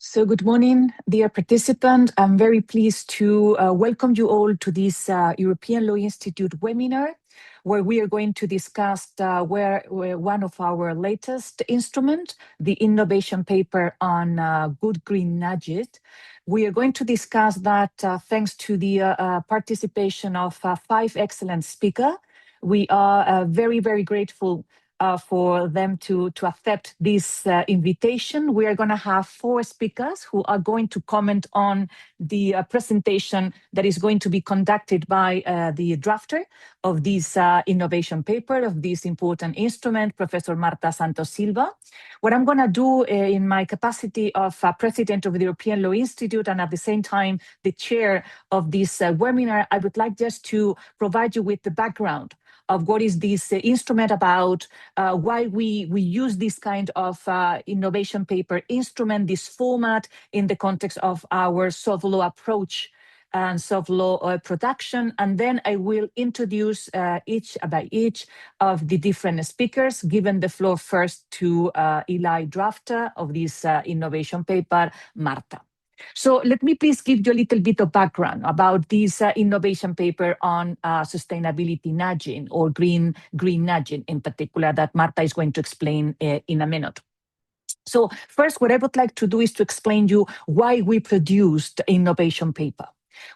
So good morning, dear participant. I'm very pleased to welcome you all to this European Law Institute webinar, where we are going to discuss where one of our latest instruments, the innovation paper on good green nudges. We are going to discuss that thanks to the participation of 5 excellent speakers. We are very, very grateful for them to accept this invitation. We are going to have 4 speakers who are going to comment on the presentation that is going to be conducted by the drafter of this innovation paper, of this important instrument, Professor Marta Santos Silva. What I'm going to do in my capacity of president of the European Law Institute and at the same time the chair of this webinar, I would like just to provide you with the background of what is this instrument about, why we use this kind of innovation paper instrument, this format in the context of our soft law approach and soft law production. And then I will introduce each of the different speakers, giving the floor first to Eli drafter of this innovation paper, Marta. So let me please give you a little bit of background about this innovation paper on sustainability nudging, or green nudging in particular, that Marta is going to explain in a minute. So first, what I would like to do is to explain you why we produced the innovation paper.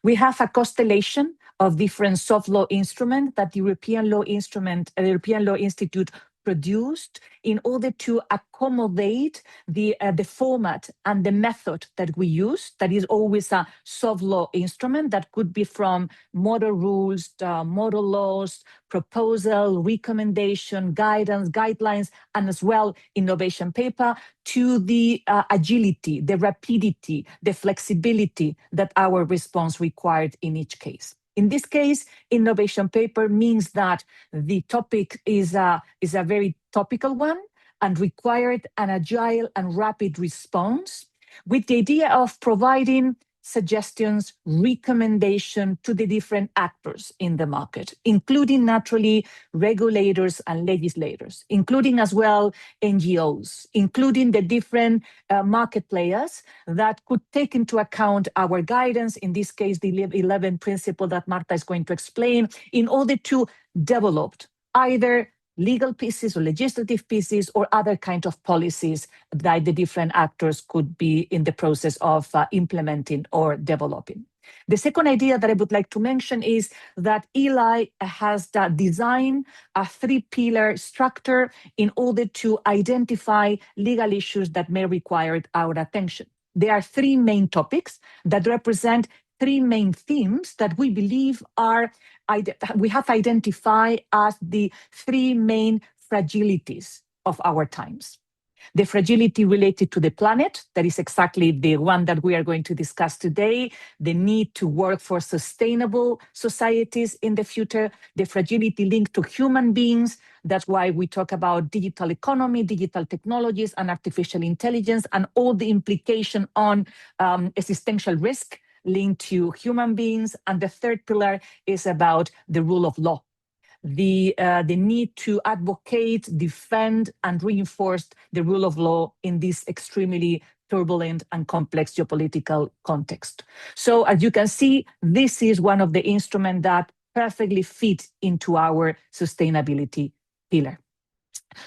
We have a constellation of different soft law instruments that the European Law Institute produced in order to accommodate the format and the method that we use. That is always a soft law instrument that could be from model rules, model laws, proposal, recommendation, guidance, guidelines, and as well innovation paper, to the agility, the rapidity, the flexibility that our response required in each case. In this case, innovation paper means that the topic is a very topical one and required an agile and rapid response, with the idea of providing suggestions, recommendation to the different actors in the market, including naturally regulators and legislators, including as well NGOs, including the different market players that could take into account our guidance, in this case, the 11 principle that Marta is going to explain, in order to develop either legal pieces or legislative pieces or other kind of policies that the different actors could be in the process of implementing or developing. The second idea that I would like to mention is that Eli has designed a 3-pillar structure in order to identify legal issues that may require our attention. There are 3 main topics that represent 3 main themes that we believe we have identified as the 3 main fragilities of our times. The fragility related to the planet, that is exactly the one that we are going to discuss today, the need to work for sustainable societies in the future, the fragility linked to human beings. That's why we talk about digital economy, digital technologies, and artificial intelligence, and all the implication on existential risk linked to human beings. And the third pillar is about the rule of law, the need to advocate, defend, and reinforce the rule of law in this extremely turbulent and complex geopolitical context. So as you can see, this is one of the instruments that perfectly fit into our sustainability pillar.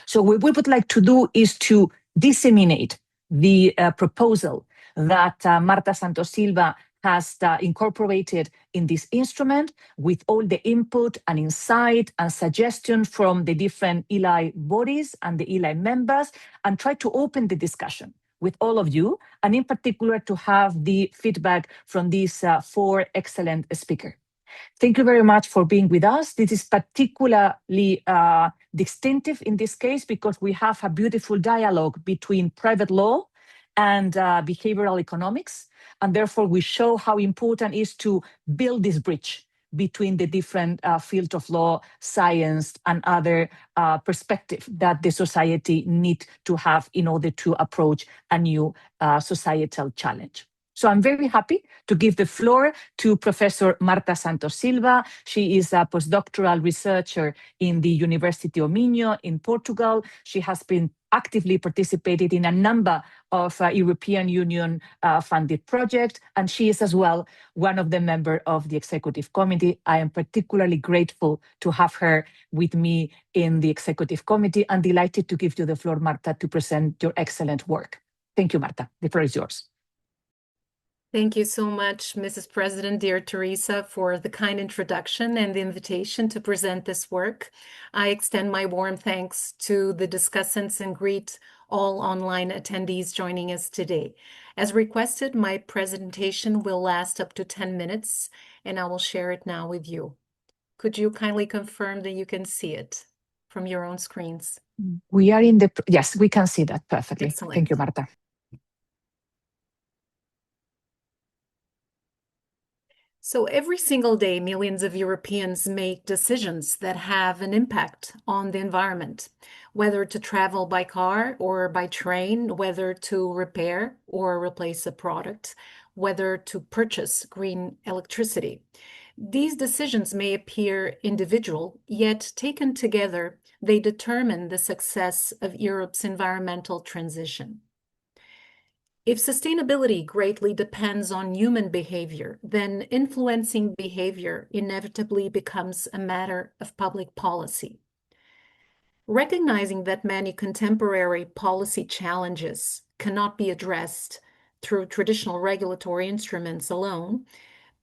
So what we would like to do is to disseminate the proposal that Marta Santos Silva has incorporated in this instrument, with all the input and insight and suggestion from the different ELI bodies and the ELI members, and try to open the discussion with all of you, and in particular to have the feedback from these 4 excellent speakers. Thank you very much for being with us. This is particularly distinctive in this case because we have a beautiful dialogue between private law and behavioral economics. And therefore, we show how important it is to build this bridge between the different fields of law, science, and other perspectives that the society needs to have in order to approach a new societal challenge. So I'm very happy to give the floor to Professor Marta Santos Silva. She is a postdoctoral researcher in the University of Minho in Portugal. She has been actively participated in a number of European Union funded projects, and she is as well one of the members of the Executive Committee. I am particularly grateful to have her with me in the Executive Committee and delighted to give you the floor, Marta, to present your excellent work. Thank you, Marta. The floor is yours. Thank you so much, Mrs. President, dear Teresa, for the kind introduction and the invitation to present this work. I extend my warm thanks to the discussants and greet all online attendees joining us today. As requested, my presentation will last up to 10 minutes, and I will share it now with you. Could you kindly confirm that you can see it from your own screens? We are yes, we can see that perfectly. Excellent. Thank you, Marta. So every single day, millions of Europeans make decisions that have an impact on the environment, whether to travel by car or by train, whether to repair or replace a product, whether to purchase green electricity. These decisions may appear individual, yet taken together, they determine the success of Europe's environmental transition. If sustainability greatly depends on human behavior, then influencing behavior inevitably becomes a matter of public policy. Recognizing that many contemporary policy challenges cannot be addressed through traditional regulatory instruments alone,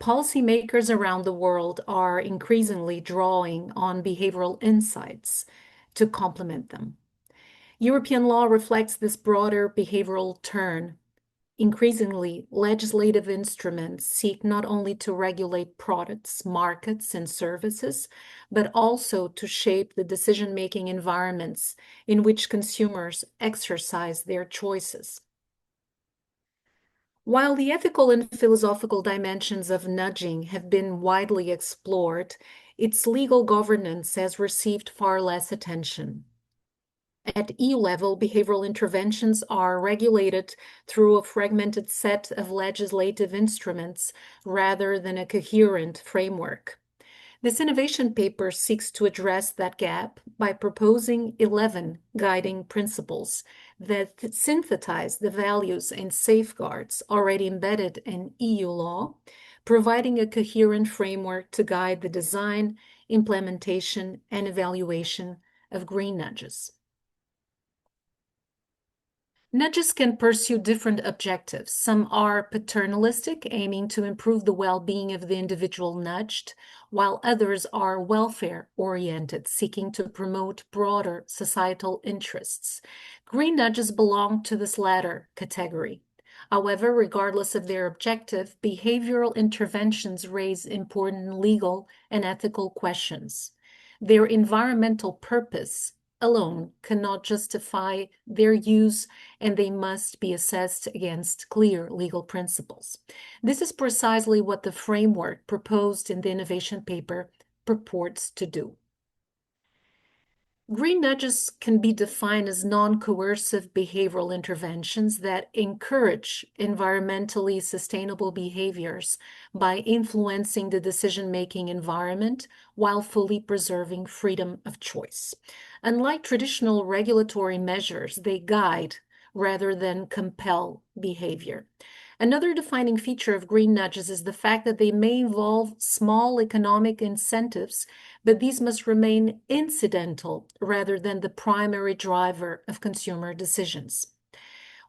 policymakers around the world are increasingly drawing on behavioral insights to complement them. European law reflects this broader behavioral turn. Increasingly, legislative instruments seek not only to regulate products, markets, and services, but also to shape the decision-making environments in which consumers exercise their choices. While the ethical and philosophical dimensions of nudging have been widely explored, its legal governance has received far less attention. At EU level, behavioral interventions are regulated through a fragmented set of legislative instruments rather than a coherent framework. This innovation paper seeks to address that gap by proposing 11 guiding principles that synthesize the values and safeguards already embedded in EU law, providing a coherent framework to guide the design, implementation, and evaluation of green nudges. Nudges can pursue different objectives. Some are paternalistic, aiming to improve the well-being of the individual nudged, while others are welfare-oriented, seeking to promote broader societal interests. Green nudges belong to this latter category. However, regardless of their objective, behavioral interventions raise important legal and ethical questions. Their environmental purpose alone cannot justify their use, and they must be assessed against clear legal principles. This is precisely what the framework proposed in the innovation paper purports to do. Green nudges can be defined as non-coercive behavioral interventions that encourage environmentally sustainable behaviors by influencing the decision-making environment while fully preserving freedom of choice. Unlike traditional regulatory measures, they guide rather than compel behavior. Another defining feature of green nudges is the fact that they may involve small economic incentives, but these must remain incidental rather than the primary driver of consumer decisions.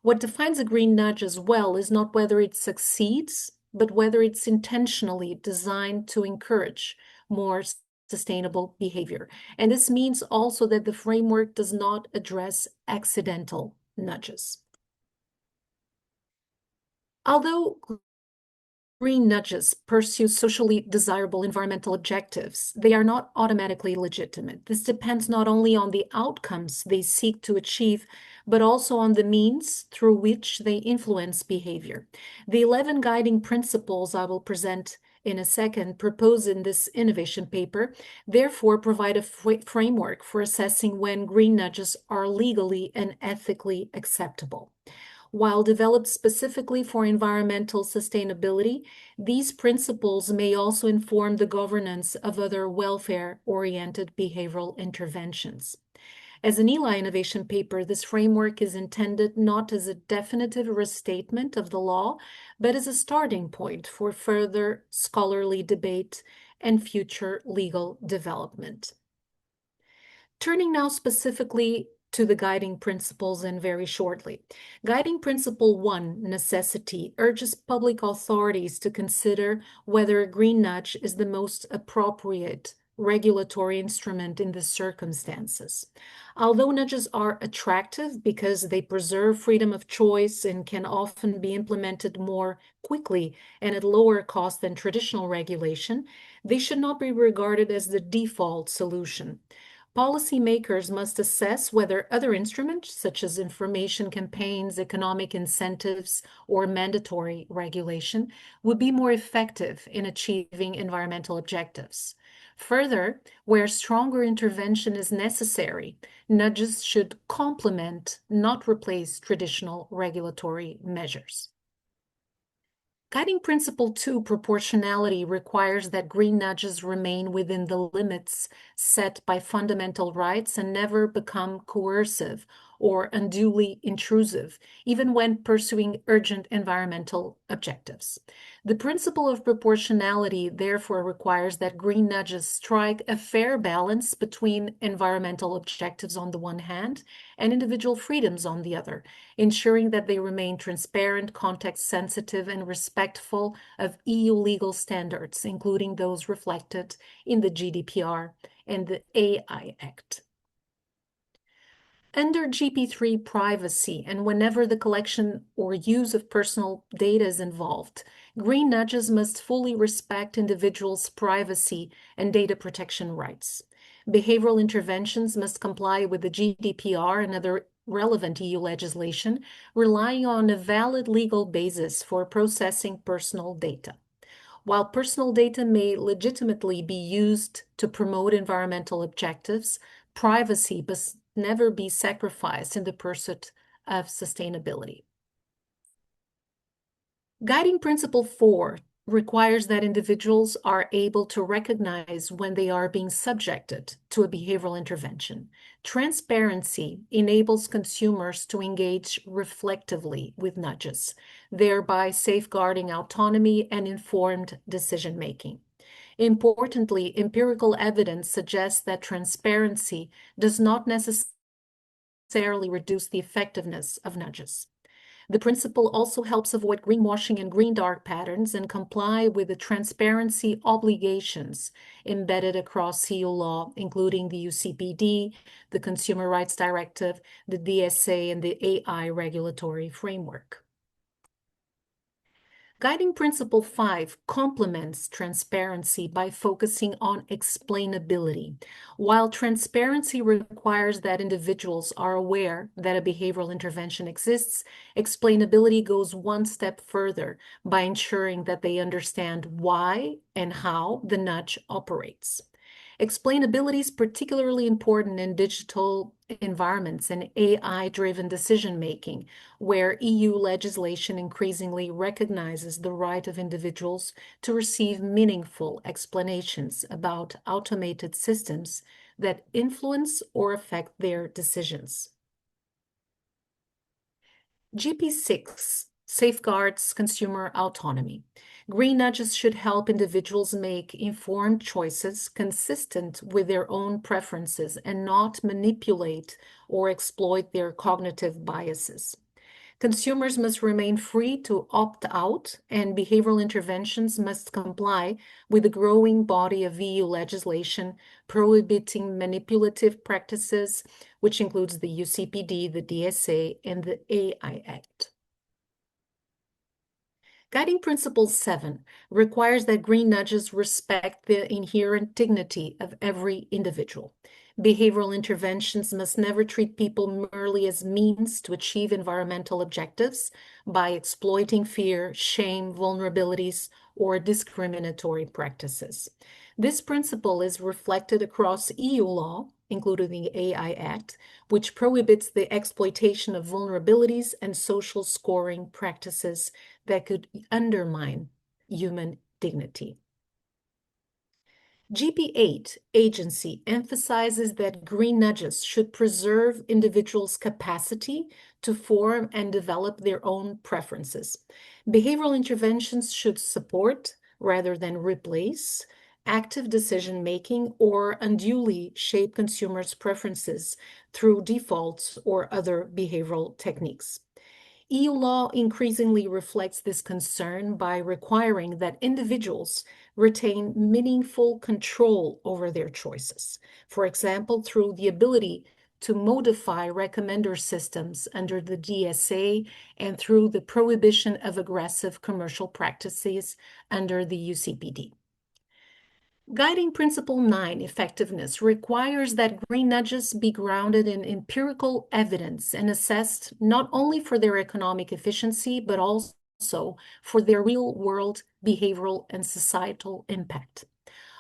What defines a green nudge as well is not whether it succeeds, but whether it's intentionally designed to encourage more sustainable behavior. And this means also that the framework does not address accidental nudges. Although green nudges pursue socially desirable environmental objectives, they are not automatically legitimate. This depends not only on the outcomes they seek to achieve, but also on the means through which they influence behavior. The 11 guiding principles I will present in a second, proposed in this innovation paper, therefore provide a framework for assessing when green nudges are legally and ethically acceptable. While developed specifically for environmental sustainability, these principles may also inform the governance of other welfare-oriented behavioral interventions. As an ELI innovation paper, this framework is intended not as a definitive restatement of the law, but as a starting point for further scholarly debate and future legal development. Turning now specifically to the guiding principles and very shortly. Guiding Principle 1, necessity, urges public authorities to consider whether a green nudge is the most appropriate regulatory instrument in the circumstances. Although nudges are attractive because they preserve freedom of choice and can often be implemented more quickly and at lower cost than traditional regulation, they should not be regarded as the default solution. Policymakers must assess whether other instruments, such as information campaigns, economic incentives, or mandatory regulation, would be more effective in achieving environmental objectives. Further, where stronger intervention is necessary, nudges should complement, not replace, traditional regulatory measures. Guiding Principle 2, proportionality, requires that green nudges remain within the limits set by fundamental rights and never become coercive or unduly intrusive, even when pursuing urgent environmental objectives. The principle of proportionality therefore requires that green nudges strike a fair balance between environmental objectives on the one hand and individual freedoms on the other, ensuring that they remain transparent, context-sensitive, and respectful of EU legal standards, including those reflected in the GDPR and the AI Act. Under GP3 privacy, and whenever the collection or use of personal data is involved, green nudges must fully respect individuals' privacy and data protection rights. Behavioral interventions must comply with the GDPR and other relevant EU legislation, relying on a valid legal basis for processing personal data. While personal data may legitimately be used to promote environmental objectives, privacy must never be sacrificed in the pursuit of sustainability. Guiding Principle 4 requires that individuals are able to recognize when they are being subjected to a behavioral intervention. Transparency enables consumers to engage reflectively with nudges, thereby safeguarding autonomy and informed decision-making. Importantly, empirical evidence suggests that transparency does not necessarily reduce the effectiveness of nudges. The principle also helps avoid greenwashing and green dark patterns and comply with the transparency obligations embedded across EU law, including the UCPD, the Consumer Rights Directive, the DSA, and the AI regulatory framework. Guiding Principle 5 complements transparency by focusing on explainability. While transparency requires that individuals are aware that a behavioral intervention exists, explainability goes one step further by ensuring that they understand why and how the nudge operates. Explainability is particularly important in digital environments and AI-driven decision-making, where EU legislation increasingly recognizes the right of individuals to receive meaningful explanations about automated systems that influence or affect their decisions. GP6 safeguards consumer autonomy. Green nudges should help individuals make informed choices consistent with their own preferences and not manipulate or exploit their cognitive biases. Consumers must remain free to opt out, and behavioral interventions must comply with the growing body of EU legislation prohibiting manipulative practices, which includes the UCPD, the DSA, and the AI Act. Guiding Principle 7 requires that green nudges respect the inherent dignity of every individual. Behavioral interventions must never treat people merely as means to achieve environmental objectives by exploiting fear, shame, vulnerabilities, or discriminatory practices. This principle is reflected across EU law, including the AI Act, which prohibits the exploitation of vulnerabilities and social scoring practices that could undermine human dignity. GP8 agency emphasizes that green nudges should preserve individuals' capacity to form and develop their own preferences. Behavioral interventions should support, rather than replace, active decision-making or unduly shape consumers' preferences through defaults or other behavioral techniques. EU law increasingly reflects this concern by requiring that individuals retain meaningful control over their choices. For example, through the ability to modify recommender systems under the DSA and through the prohibition of aggressive commercial practices under the UCPD. Guiding Principle 9, effectiveness, requires that green nudges be grounded in empirical evidence and assessed not only for their economic efficiency, but also for their real-world behavioral and societal impact.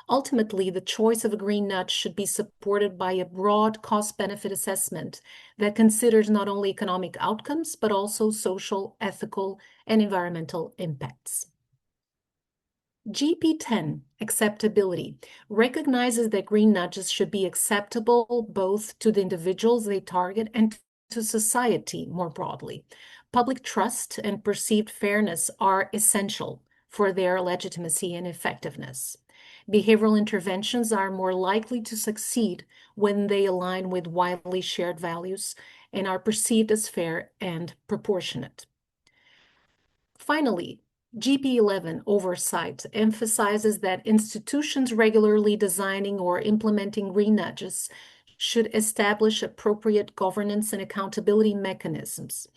Ultimately, the choice of a green nudge should be supported by a broad cost-benefit assessment that considers not only economic outcomes, but also social, ethical, and environmental impacts. GP10, acceptability, recognizes that green nudges should be acceptable both to the individuals they target and to society more broadly. Public trust and perceived fairness are essential for their legitimacy and effectiveness. Behavioral interventions are more likely to succeed when they align with widely shared values and are perceived as fair and proportionate. Finally, GP11 oversight emphasizes that institutions regularly designing or implementing green nudges should establish appropriate governance and accountability mechanisms.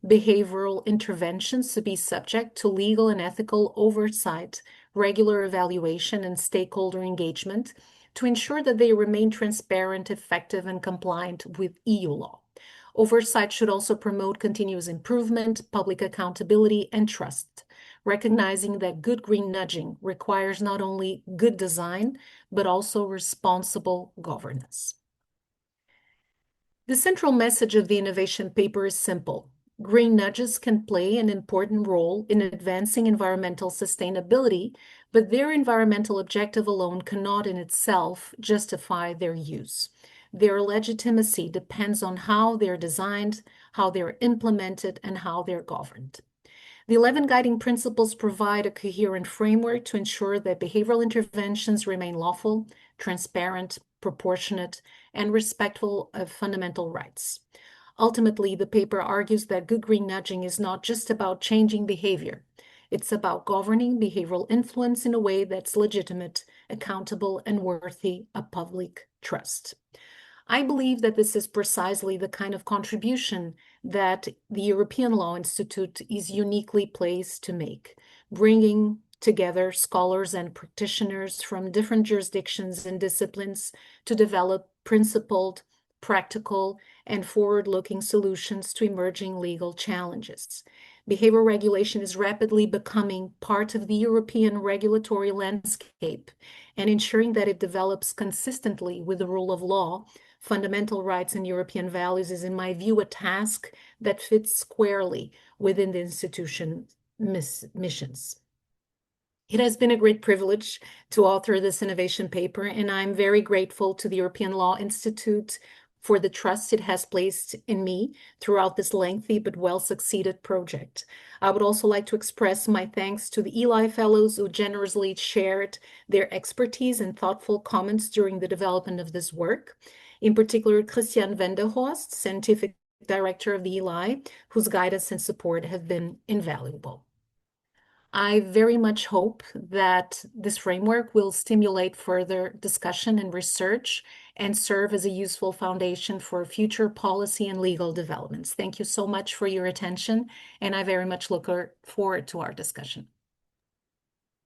Behavioral interventions to be subject to legal and ethical oversight, regular evaluation, and stakeholder engagement to ensure that they remain transparent, effective, and compliant with EU law. Oversight should also promote continuous improvement, public accountability, and trust, recognizing that good green nudging requires not only good design, but also responsible governance. The central message of the innovation paper is simple. Green nudges can play an important role in advancing environmental sustainability, but their environmental objective alone cannot in itself justify their use. Their legitimacy depends on how they're designed, how they're implemented, and how they're governed. The 11 guiding principles provide a coherent framework to ensure that behavioral interventions remain lawful, transparent, proportionate, and respectful of fundamental rights. Ultimately, the paper argues that good green nudging is not just about changing behavior. It's about governing behavioral influence in a way that's legitimate, accountable, and worthy of public trust. I believe that this is precisely the kind of contribution that the European Law Institute is uniquely placed to make, bringing together scholars and practitioners from different jurisdictions and disciplines to develop principled, practical, and forward-looking solutions to emerging legal challenges. Behavioral regulation is rapidly becoming part of the European regulatory landscape, and ensuring that it develops consistently with the rule of law, fundamental rights, and European values is, in my view, a task that fits squarely within the institution's missions. It has been a great privilege to author this innovation paper, and I'm very grateful to the European Law Institute for the trust it has placed in me throughout this lengthy but well-succeeded project. I would also like to express my thanks to the ELI Fellows who generously shared their expertise and thoughtful comments during the development of this work. In particular, Christian Venderhorst, Scientific Director of the ELI, whose guidance and support have been invaluable. I very much hope that this framework will stimulate further discussion and research and serve as a useful foundation for future policy and legal developments. Thank you so much for your attention, and I very much look forward to our discussion.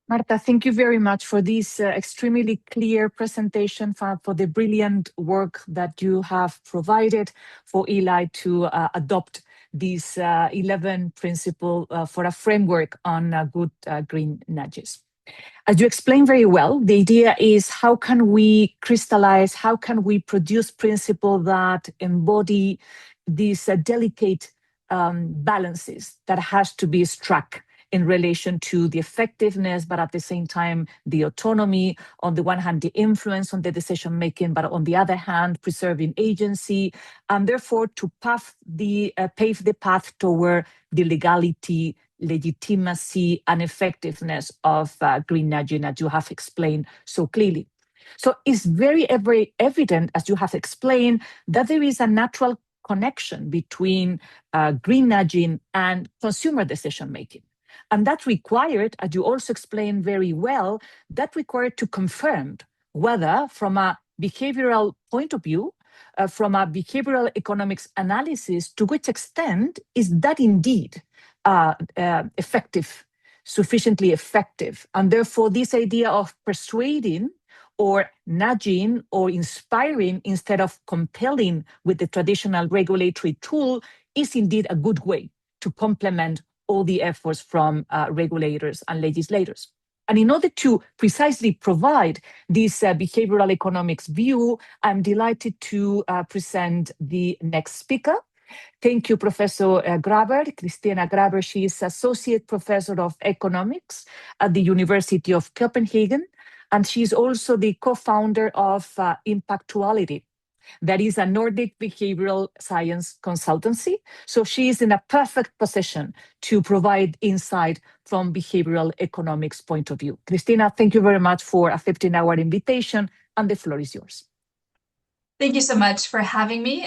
Marta, thank you very much for this extremely clear presentation, for the brilliant work that you have provided for ELI to adopt these 11 principles for a framework on good green nudges. As you explained very well, the idea is how can we crystallize, how can we produce principles that embody these delicate balances that has to be struck in relation to the effectiveness, but at the same time, the autonomy, on the one hand, the influence on the decision making, but on the other hand, preserving agency, and therefore to pave the path toward the legality, legitimacy, and effectiveness of green nudging, as you have explained so clearly. So it's very, very evident, as you have explained, that there is a natural connection between green nudging and consumer decision making. And that required, as you also explained very well, that required to confirm whether, from a behavioral point of view, from a behavioral economics analysis, to which extent is that indeed effective, sufficiently effective. And therefore, this idea of persuading or nudging or inspiring instead of compelling with the traditional regulatory tool is indeed a good way to complement all the efforts from regulators and legislators. And in order to precisely provide this behavioral economics view, I'm delighted to present the next speaker. Thank you, Professor Graber, Christina Graber. She is Associate Professor of Economics at the University of Copenhagen, and she is also the co-founder of Impactuality. That is a Nordic behavioral science consultancy. So she is in a perfect position to provide insight from behavioral economics point of view. Christina, thank you very much for accepting our invitation, and the floor is yours. Thank you so much for having me.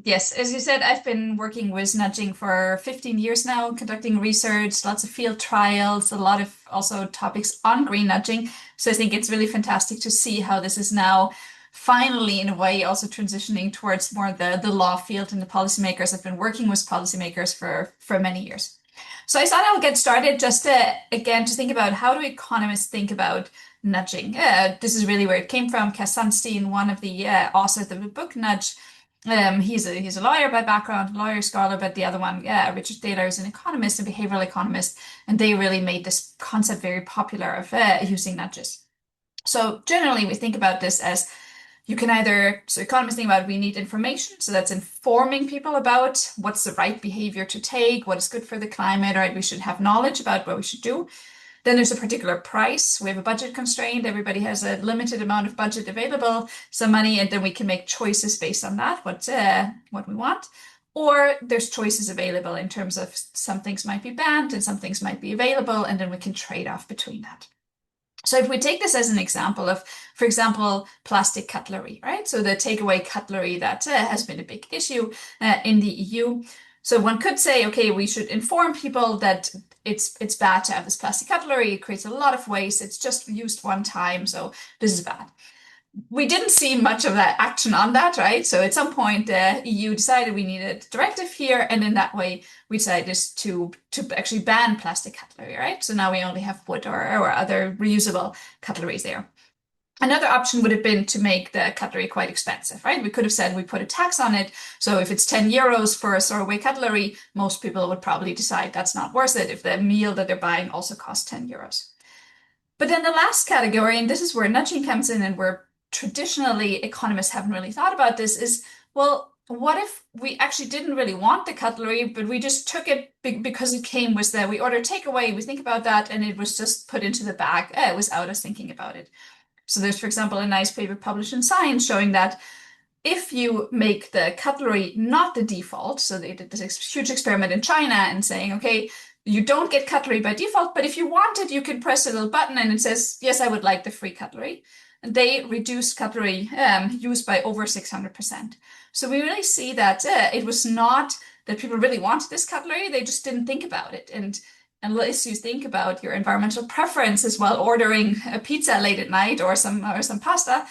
Yes, as you said, I've been working with nudging for 15 years now, conducting research, lots of field trials, a lot of also topics on green nudging. So I think it's really fantastic to see how this is now finally, in a way, also transitioning towards more the law field and the policymakers. I've been working with policymakers for many years. So I thought I'll get started just again to think about how do economists think about nudging. This is really where it came from. Cass Sunstein, one of the authors of the book Nudge, he's a lawyer by background, lawyer scholar, but the other one, Richard Thaler, is an economist, a behavioral economist, and they really made this concept very popular of using nudges. So generally, we think about this as you can either, so economists think about we need information, so that's informing people about what's the right behavior to take, what is good for the climate, right? We should have knowledge about what we should do. Then there's a particular price. We have a budget constraint. Everybody has a limited amount of budget available, some money, and then we can make choices based on that, what we want. Or there's choices available in terms of some things might be banned and some things might be available, and then we can trade off between that. So if we take this as an example of, for example, plastic cutlery, right? So the takeaway cutlery that has been a big issue in the EU. So one could say, okay, we should inform people that it's bad to have this plastic cutlery. It creates a lot of waste. It's just used one time, so this is bad. We didn't see much of that action on that, right? So at some point, the EU decided we needed a directive here, and in that way, we decided to actually ban plastic cutlery, right? So now we only have wood or other reusable cutleries there. Another option would have been to make the cutlery quite expensive, right? We could have said we put a tax on it. So if it's 10 euros for a throwaway cutlery, most people would probably decide that's not worth it if the meal that they're buying also costs 10 euros. But then the last category, and this is where nudging comes in and where traditionally economists haven't really thought about this, is, well, what if we actually didn't really want the cutlery, but we just took it because it came with we ordered takeaway, we think about that, and it was just put into the bag without us thinking about it. So there's, for example, a nice paper published in Science showing that if you make the cutlery not the default, so they did this huge experiment in China and saying, okay, you don't get cutlery by default, but if you want it, you can press a little button and it says, yes, I would like the free cutlery. And they reduced cutlery use by over 600%. So we really see that it was not that people really wanted this cutlery, they just didn't think about it. And unless you think about your environmental preferences while ordering a pizza late at night or some pasta,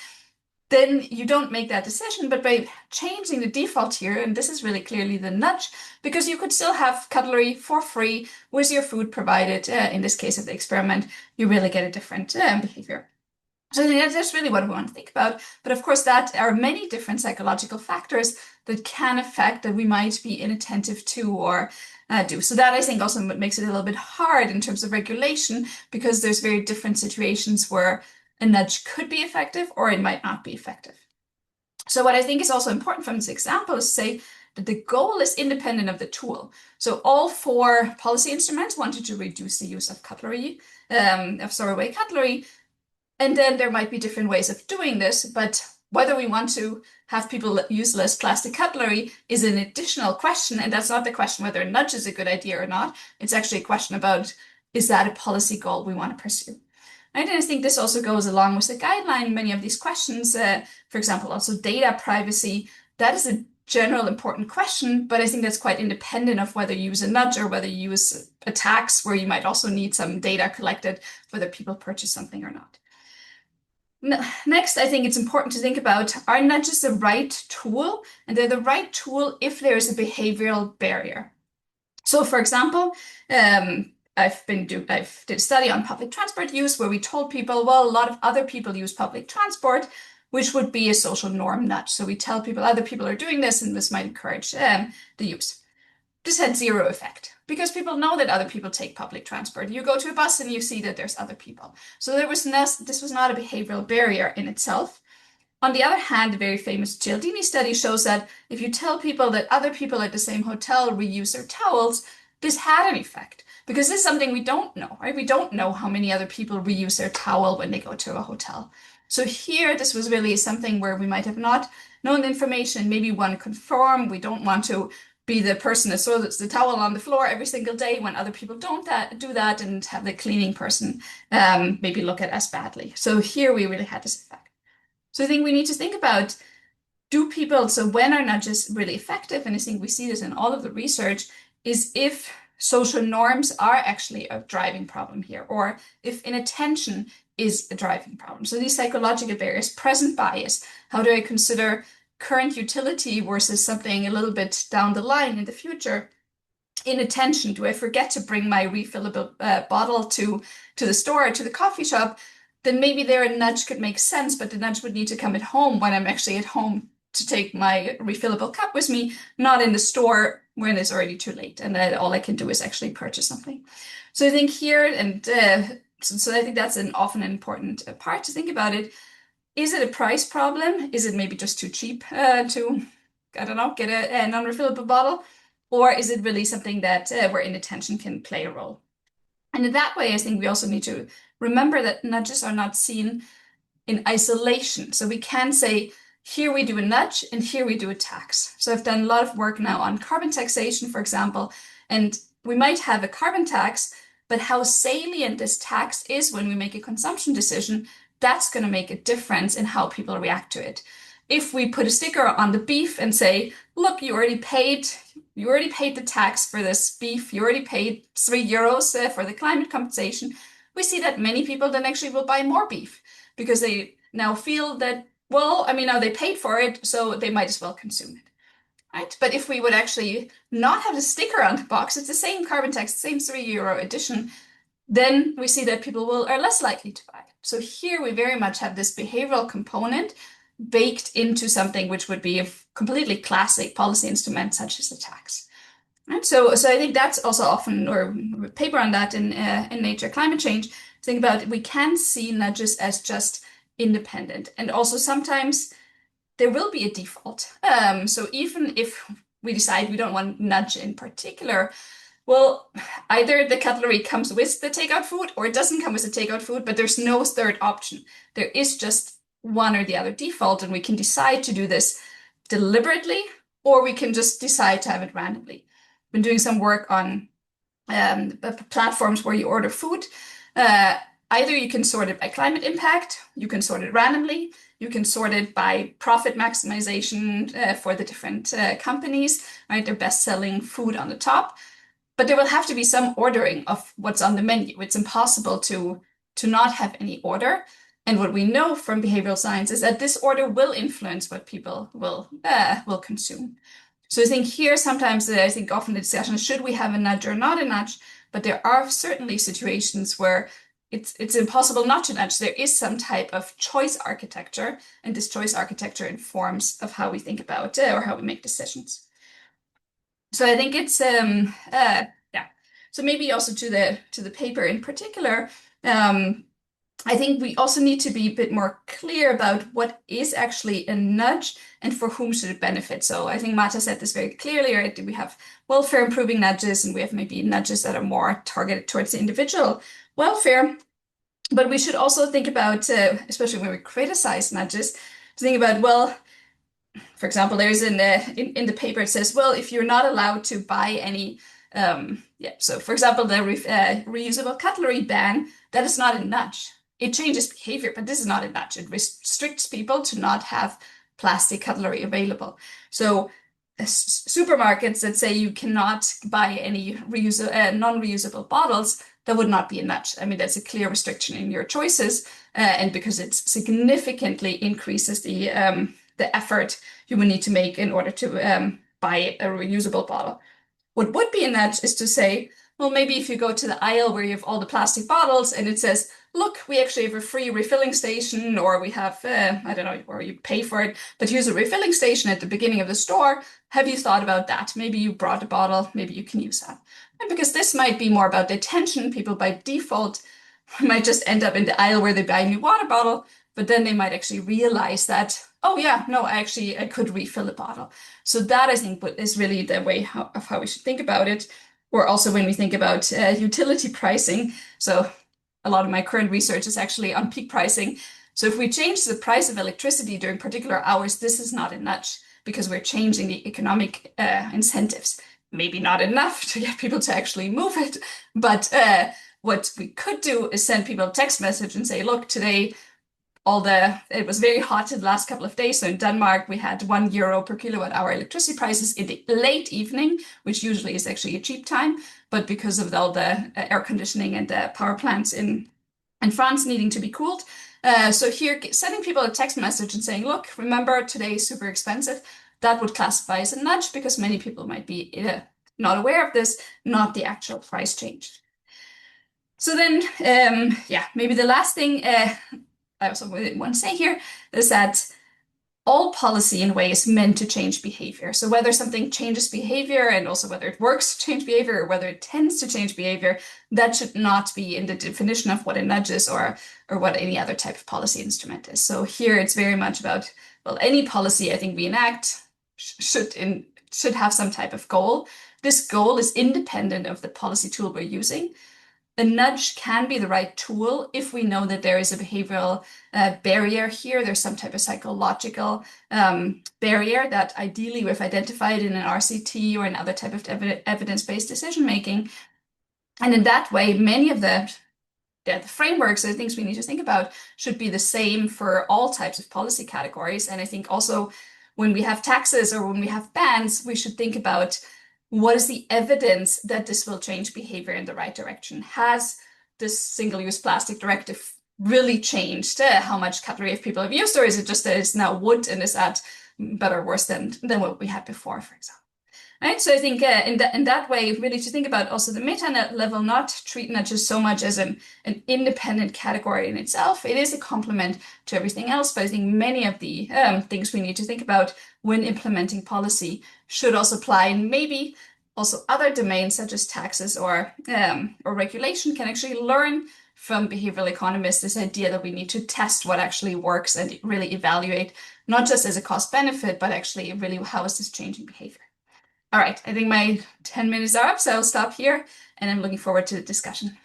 then you don't make that decision. But by changing the default here, and this is really clearly the nudge, because you could still have cutlery for free with your food provided. In this case of the experiment, you really get a different behavior. So I think that's really what we want to think about. But of course, that are many different psychological factors that can affect that we might be inattentive to or do. So that I think also makes it a little bit hard in terms of regulation, because there's very different situations where a nudge could be effective or it might not be effective. So what I think is also important from this example is to say that the goal is independent of the tool. So all 4 policy instruments wanted to reduce the use of cutlery, of throwaway cutlery. And then there might be different ways of doing this, but whether we want to have people use less plastic cutlery is an additional question. And that's not the question whether a nudge is a good idea or not. It's actually a question about, is that a policy goal we want to pursue? Right? And I think this also goes along with the guideline. Many of these questions, for example, also data privacy, that is a general important question, but I think that's quite independent of whether you use a nudge or whether you use a tax, where you might also need some data collected whether people purchase something or not. Next, I think it's important to think about, are nudges the right tool? And they're the right tool if there is a behavioral barrier. So for example, I've did a study on public transport use where we told people, well, a lot of other people use public transport, which would be a social norm nudge. So we tell people other people are doing this and this might encourage the use. This had 0 effect, because people know that other people take public transport. You go to a bus and you see that there's other people. So this was not a behavioral barrier in itself. On the other hand, the very famous Cialdini study shows that if you tell people that other people at the same hotel reuse their towels, this had an effect, because this is something we don't know, right? We don't know how many other people reuse their towel when they go to a hotel. So here, this was really something where we might have not known the information, maybe want to conform. We don't want to be the person that throws the towel on the floor every single day when other people don't do that, and have the cleaning person maybe look at us badly. So here we really had this effect. So I think we need to think about, so when are nudges really effective? And I think we see this in all of the research, is if social norms are actually a driving problem here, or if inattention is a driving problem. So these psychological barriers, present bias, how do I consider current utility versus something a little bit down the line in the future? Inattention, do I forget to bring my refillable bottle to the store or to the coffee shop? Then maybe there a nudge could make sense, but the nudge would need to come at home when I'm actually at home to take my refillable cup with me, not in the store when it's already too late and all I can do is actually purchase something. So I think here, and so I think that's often an important part to think about it. Is it a price problem? Is it maybe just too cheap to, I don't know, get a non-refillable bottle? Or is it really something that where inattention can play a role? And in that way, I think we also need to remember that nudges are not seen in isolation. So we can say, here we do a nudge and here we do a tax. So I've done a lot of work now on carbon taxation, for example, and we might have a carbon tax, but how salient this tax is when we make a consumption decision, that's going to make a difference in how people react to it. If we put a sticker on the beef and say, look, you already paid the tax for this beef, you already paid €3 for the climate compensation, we see that many people then actually will buy more beef, because they now feel that, well, I mean, now they paid for it, so they might as well consume it, right? But if we would actually not have the sticker on the box, it's the same carbon tax, the same €3 addition, then we see that people are less likely to buy it. So here we very much have this behavioral component baked into something which would be a completely classic policy instrument, such as the tax. Right? So I think that's also often, or a paper on that in Nature Climate Change, think about, we can see nudges as just independent. And also sometimes there will be a default. So even if we decide we don't want nudge in particular, well, either the cutlery comes with the takeout food or it doesn't come with the takeout food, but there's no third option. There is just one or the other default, and we can decide to do this deliberately, or we can just decide to have it randomly. I've been doing some work on platforms where you order food. Either you can sort it by climate impact, you can sort it randomly, you can sort it by profit maximization for the different companies, right? Their best-selling food on the top. But there will have to be some ordering of what's on the menu. It's impossible to not have any order. And what we know from behavioral science is that this order will influence what people will consume. So I think here sometimes, I think often the discussion is, should we have a nudge or not a nudge? But there are certainly situations where it's impossible not to nudge. There is some type of choice architecture, and this choice architecture informs of how we think about or how we make decisions. So I think it's yeah. So maybe also to the paper in particular, I think we also need to be a bit more clear about what is actually a nudge and for whom should it benefit. So I think Mata said this very clearly, right? We have welfare improving nudges, and we have maybe nudges that are more targeted towards the individual welfare. But we should also think about, especially when we criticize nudges, to think about, well, for example, there's in the paper, it says, well, if you're not allowed to buy any, so for example, the reusable cutlery ban, that is not a nudge. It changes behavior, but this is not a nudge. It restricts people to not have plastic cutlery available. So supermarkets that say you cannot buy any non-reusable bottles, that would not be a nudge. I mean, that's a clear restriction in your choices, and because it significantly increases the effort you would need to make in order to buy a reusable bottle. What would be a nudge is to say, well, maybe if you go to the aisle where you have all the plastic bottles and it says, look, we actually have a free refilling station, or we have, I don't know, or you pay for it, but here's a refilling station at the beginning of the store. Have you thought about that? Maybe you brought a bottle, maybe you can use that. And because this might be more about the attention, people by default might just end up in the aisle where they buy a new water bottle, but then they might actually realize that, oh yeah, no, I could refill a bottle. So that, I think, is really the way of how we should think about it. Or also when we think about utility pricing. So a lot of my current research is actually on peak pricing. So if we change the price of electricity during particular hours, this is not a nudge because we're changing the economic incentives. Maybe not enough to get people to actually move it, but what we could do is send people a text message and say, look, today it was very hot in the last couple of days. So in Denmark, we had €1 per kilowatt hour electricity prices in the late evening, which usually is actually a cheap time. But because of all the air conditioning and the power plants in France needing to be cooled. So here, sending people a text message and saying, look, remember today is super expensive. That would classify as a nudge because many people might be not aware of this, not the actual price change. So then, maybe the last thing I also want to say here is that all policy in a way is meant to change behavior. So whether something changes behavior and also whether it works to change behavior or whether it tends to change behavior, that should not be in the definition of what a nudge is or what any other type of policy instrument is. So here it's very much about, well, any policy I think we enact should have some type of goal. This goal is independent of the policy tool we're using. A nudge can be the right tool if we know that there is a behavioral barrier here. There's some type of psychological barrier that ideally we've identified in an RCT or another type of evidence-based decision-making. And in that way, many of the frameworks and things we need to think about should be the same for all types of policy categories. And I think also when we have taxes or when we have bans, we should think about what is the evidence that this will change behavior in the right direction? Has this single-use plastic directive really changed how much cutlery people have used, or is it just that it's now wood and is that better or worse than what we had before, for example? Right, so I think in that way, really to think about also the meta level, not treat nudges so much as an independent category in itself. It is a complement to everything else, but I think many of the things we need to think about when implementing policy should also apply, and maybe also other domains such as taxes or regulation can actually learn from behavioral economists this idea that we need to test what actually works and really evaluate, not just as a cost benefit, but actually really how is this changing behavior. All right, I think my 10 minutes are up, so I'll stop here, and I'm looking forward to the discussion.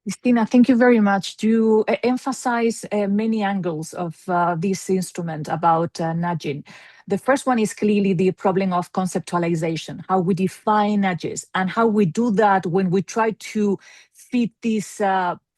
Christina, thank you very much. You emphasize many angles of this instrument about nudging. The first one is clearly the problem of conceptualization, how we define nudges, and how we do that when we try to fit this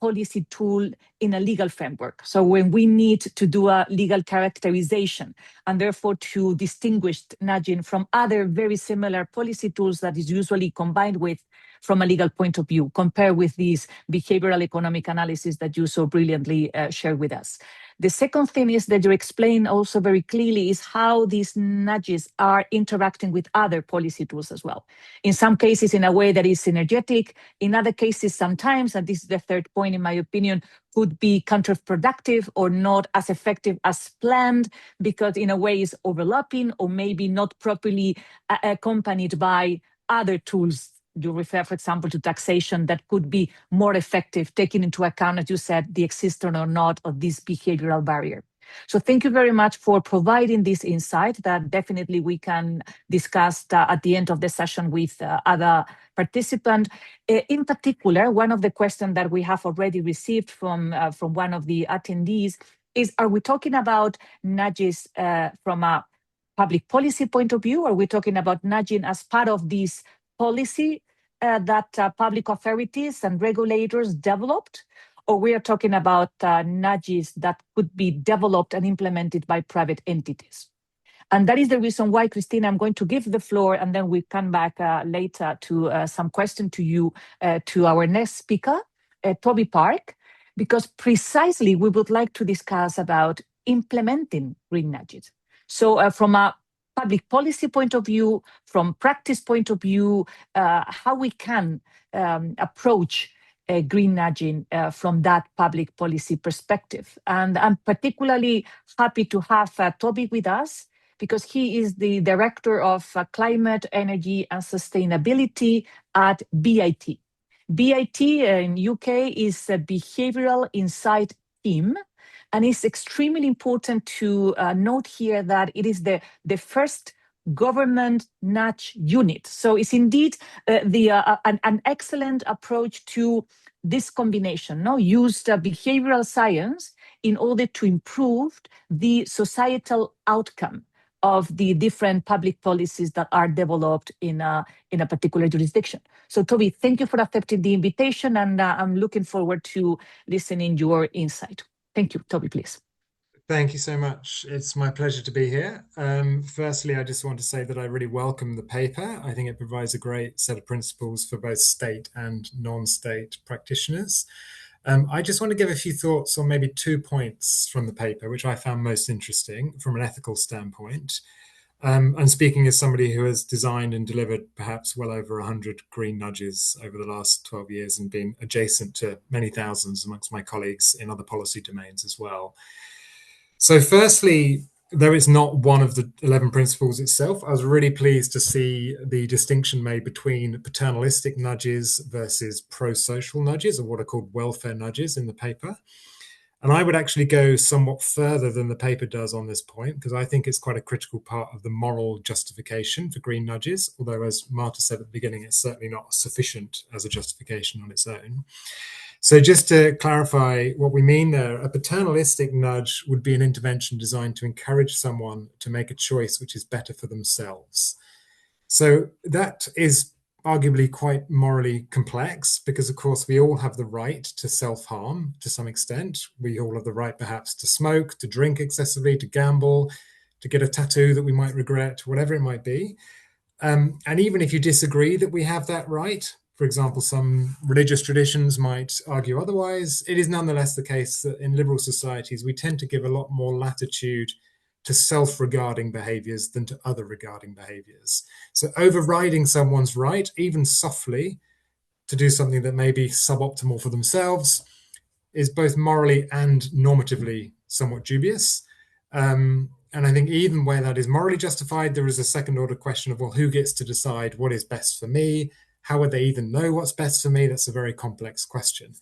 policy tool in a legal framework. So when we need to do a legal characterization and therefore to distinguish nudging from other very similar policy tools that is usually combined with from a legal point of view, compared with these behavioral economic analysis that you so brilliantly shared with us. The second thing is that you explain also very clearly is how these nudges are interacting with other policy tools as well. In some cases, in a way that is synergetic. In other cases, sometimes, and this is the third point in my opinion, could be counterproductive or not as effective as planned, because in a way is overlapping or maybe not properly accompanied by other tools. You refer, for example, to taxation that could be more effective, taking into account, as you said, the existence or not of this behavioral barrier. So thank you very much for providing this insight that definitely we can discuss at the end of the session with other participants. In particular, one of the questions that we have already received from one of the attendees is, are we talking about nudges from a public policy point of view, or are we talking about nudging as part of this policy that public authorities and regulators developed, or we are talking about nudges that could be developed and implemented by private entities? And that is the reason why, Christina, I'm going to give the floor, and then we come back later to some question to you, to our next speaker, Toby Park, because precisely we would like to discuss about implementing green nudges. So from a public policy point of view, from practice point of view, how we can approach green nudging from that public policy perspective. And I'm particularly happy to have Toby with us, because he is the Director of Climate, Energy and Sustainability at BIT. BIT in UK is a behavioral insight team. And it's extremely important to note here that it is the first government nudge unit. So it's indeed an excellent approach to this combination, use behavioral science in order to improve the societal outcome of the different public policies that are developed in a particular jurisdiction. So Toby, thank you for accepting the invitation, and I'm looking forward to listening your insight. Thank you. Toby, please. Thank you so much. It's my pleasure to be here. Firstly, I just want to say that I really welcome the paper. I think it provides a great set of principles for both state and non-state practitioners. I just want to give a few thoughts on maybe 2 points from the paper, which I found most interesting from an ethical standpoint. And speaking as somebody who has designed and delivered perhaps well over 100 green nudges over the last 12 years and been adjacent to many thousands amongst my colleagues in other policy domains as well. So firstly, though it's not one of the 11 principles itself, I was really pleased to see the distinction made between paternalistic nudges versus pro-social nudges, or what are called welfare nudges in the paper. And I would actually go somewhat further than the paper does on this point, because I think it's quite a critical part of the moral justification for green nudges, although as Marta said at the beginning, it's certainly not sufficient as a justification on its own. So just to clarify what we mean there, a paternalistic nudge would be an intervention designed to encourage someone to make a choice which is better for themselves. So that is arguably quite morally complex, because of course we all have the right to self-harm to some extent. We all have the right perhaps to smoke, to drink excessively, to gamble, to get a tattoo that we might regret, whatever it might be. And even if you disagree that we have that right, for example, some religious traditions might argue otherwise, it is nonetheless the case that in liberal societies we tend to give a lot more latitude to self-regarding behaviors than to other regarding behaviors. So overriding someone's right, even softly, to do something that may be suboptimal for themselves is both morally and normatively somewhat dubious. And I think even where that is morally justified, there is a second order question of, well, who gets to decide what is best for me? How would they even know what's best for me? That's a very complex question.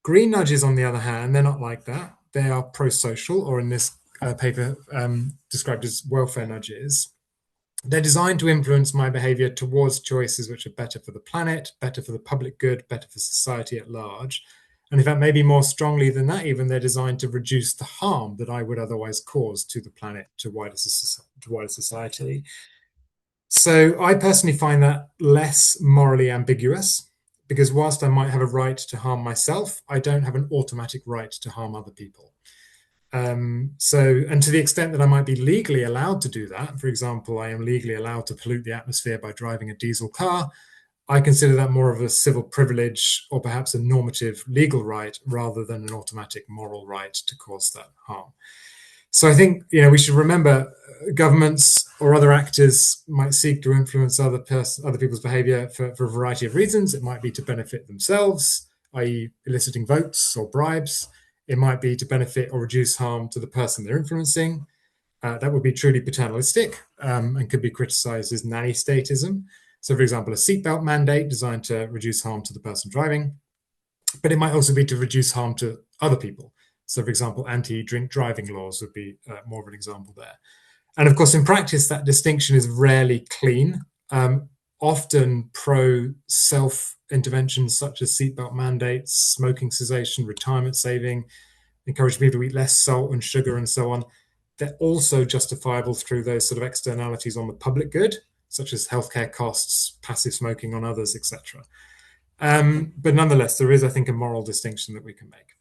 Green nudges, on the other hand, they're not like that. They are pro-social, or in this paper described as welfare nudges. They're designed to influence my behavior towards choices which are better for the planet, better for the public good, better for society at large. And in fact, maybe more strongly than that, even they're designed to reduce the harm that I would otherwise cause to the planet, to wider society. So I personally find that less morally ambiguous, because whilst I might have a right to harm myself, I don't have an automatic right to harm other people. And to the extent that I might be legally allowed to do that, for example, I am legally allowed to pollute the atmosphere by driving a diesel car, I consider that more of a civil privilege or perhaps a normative legal right rather than an automatic moral right to cause that harm. So I think, we should remember governments or other actors might seek to influence other people's behavior for a variety of reasons. It might be to benefit themselves, i.e. eliciting votes or bribes. It might be to benefit or reduce harm to the person they're influencing. That would be truly paternalistic and could be criticised as nanny statism. So, for example, a seatbelt mandate designed to reduce harm to the person driving, but it might also be to reduce harm to other people. So, for example, anti-drink driving laws would be more of an example there. And of course, in practice, that distinction is rarely clean. Often pro-self interventions such as seatbelt mandates, smoking cessation, retirement saving, encouraging people to eat less salt and sugar and so on, they're also justifiable through those sort of externalities on the public good, such as healthcare costs, passive smoking on others, etc. But nonetheless, there is, I think, a moral distinction that we can make.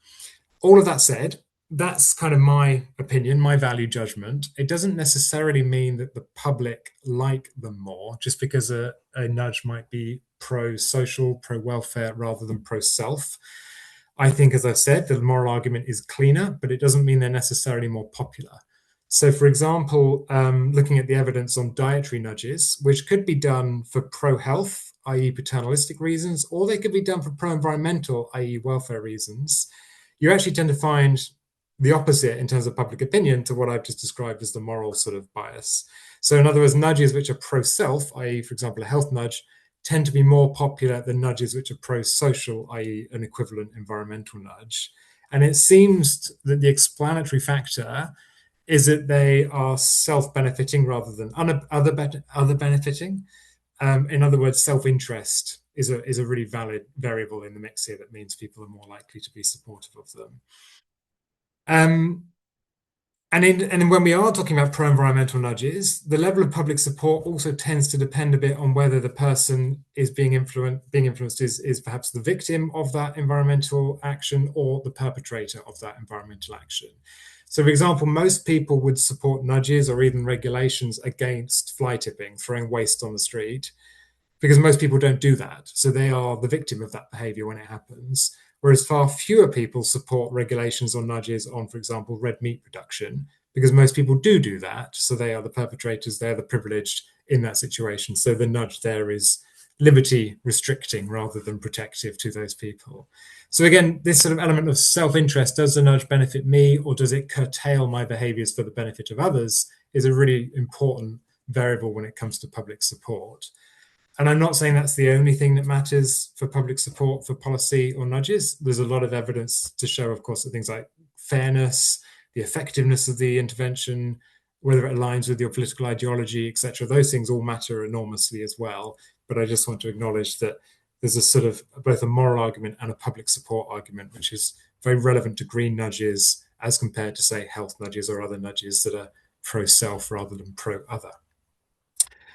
All of that said, that's kind of my opinion, my value judgment. It doesn't necessarily mean that the public like them more, just because a nudge might be pro-social, pro-welfare, rather than pro-self. I think, as I've said, the moral argument is cleaner, but it doesn't mean they're necessarily more popular. So, for example, looking at the evidence on dietary nudges, which could be done for pro-health, i.e. paternalistic reasons, or they could be done for pro-environmental, i.e. welfare reasons, you actually tend to find the opposite in terms of public opinion to what I've just described as the moral sort of bias. So in other words, nudges which are pro-self, i.e. for example, a health nudge, tend to be more popular than nudges which are pro-social, i.e. an equivalent environmental nudge. And it seems that the explanatory factor is that they are self-benefiting rather than other benefiting. In other words, self-interest is a really valid variable in the mix here that means people are more likely to be supportive of them. And when we are talking about pro-environmental nudges, the level of public support also tends to depend a bit on whether the person is being influenced is perhaps the victim of that environmental action or the perpetrator of that environmental action. So, for example, most people would support nudges or even regulations against fly tipping, throwing waste on the street, because most people don't do that. So they are the victim of that behavior when it happens. Whereas far fewer people support regulations or nudges on, for example, red meat production, because most people do that. So they are the perpetrators, they're the privileged in that situation. So the nudge there is liberty restricting rather than protective to those people. So again, this sort of element of self-interest, does the nudge benefit me or does it curtail my behaviors for the benefit of others, is a really important variable when it comes to public support. And I'm not saying that's the only thing that matters for public support for policy or nudges. There's a lot of evidence to show, of course, that things like fairness, the effectiveness of the intervention, whether it aligns with your political ideology, etc. Those things all matter enormously as well. But I just want to acknowledge that there's a sort of both a moral argument and a public support argument, which is very relevant to green nudges as compared to, say, health nudges or other nudges that are pro-self rather than pro-other.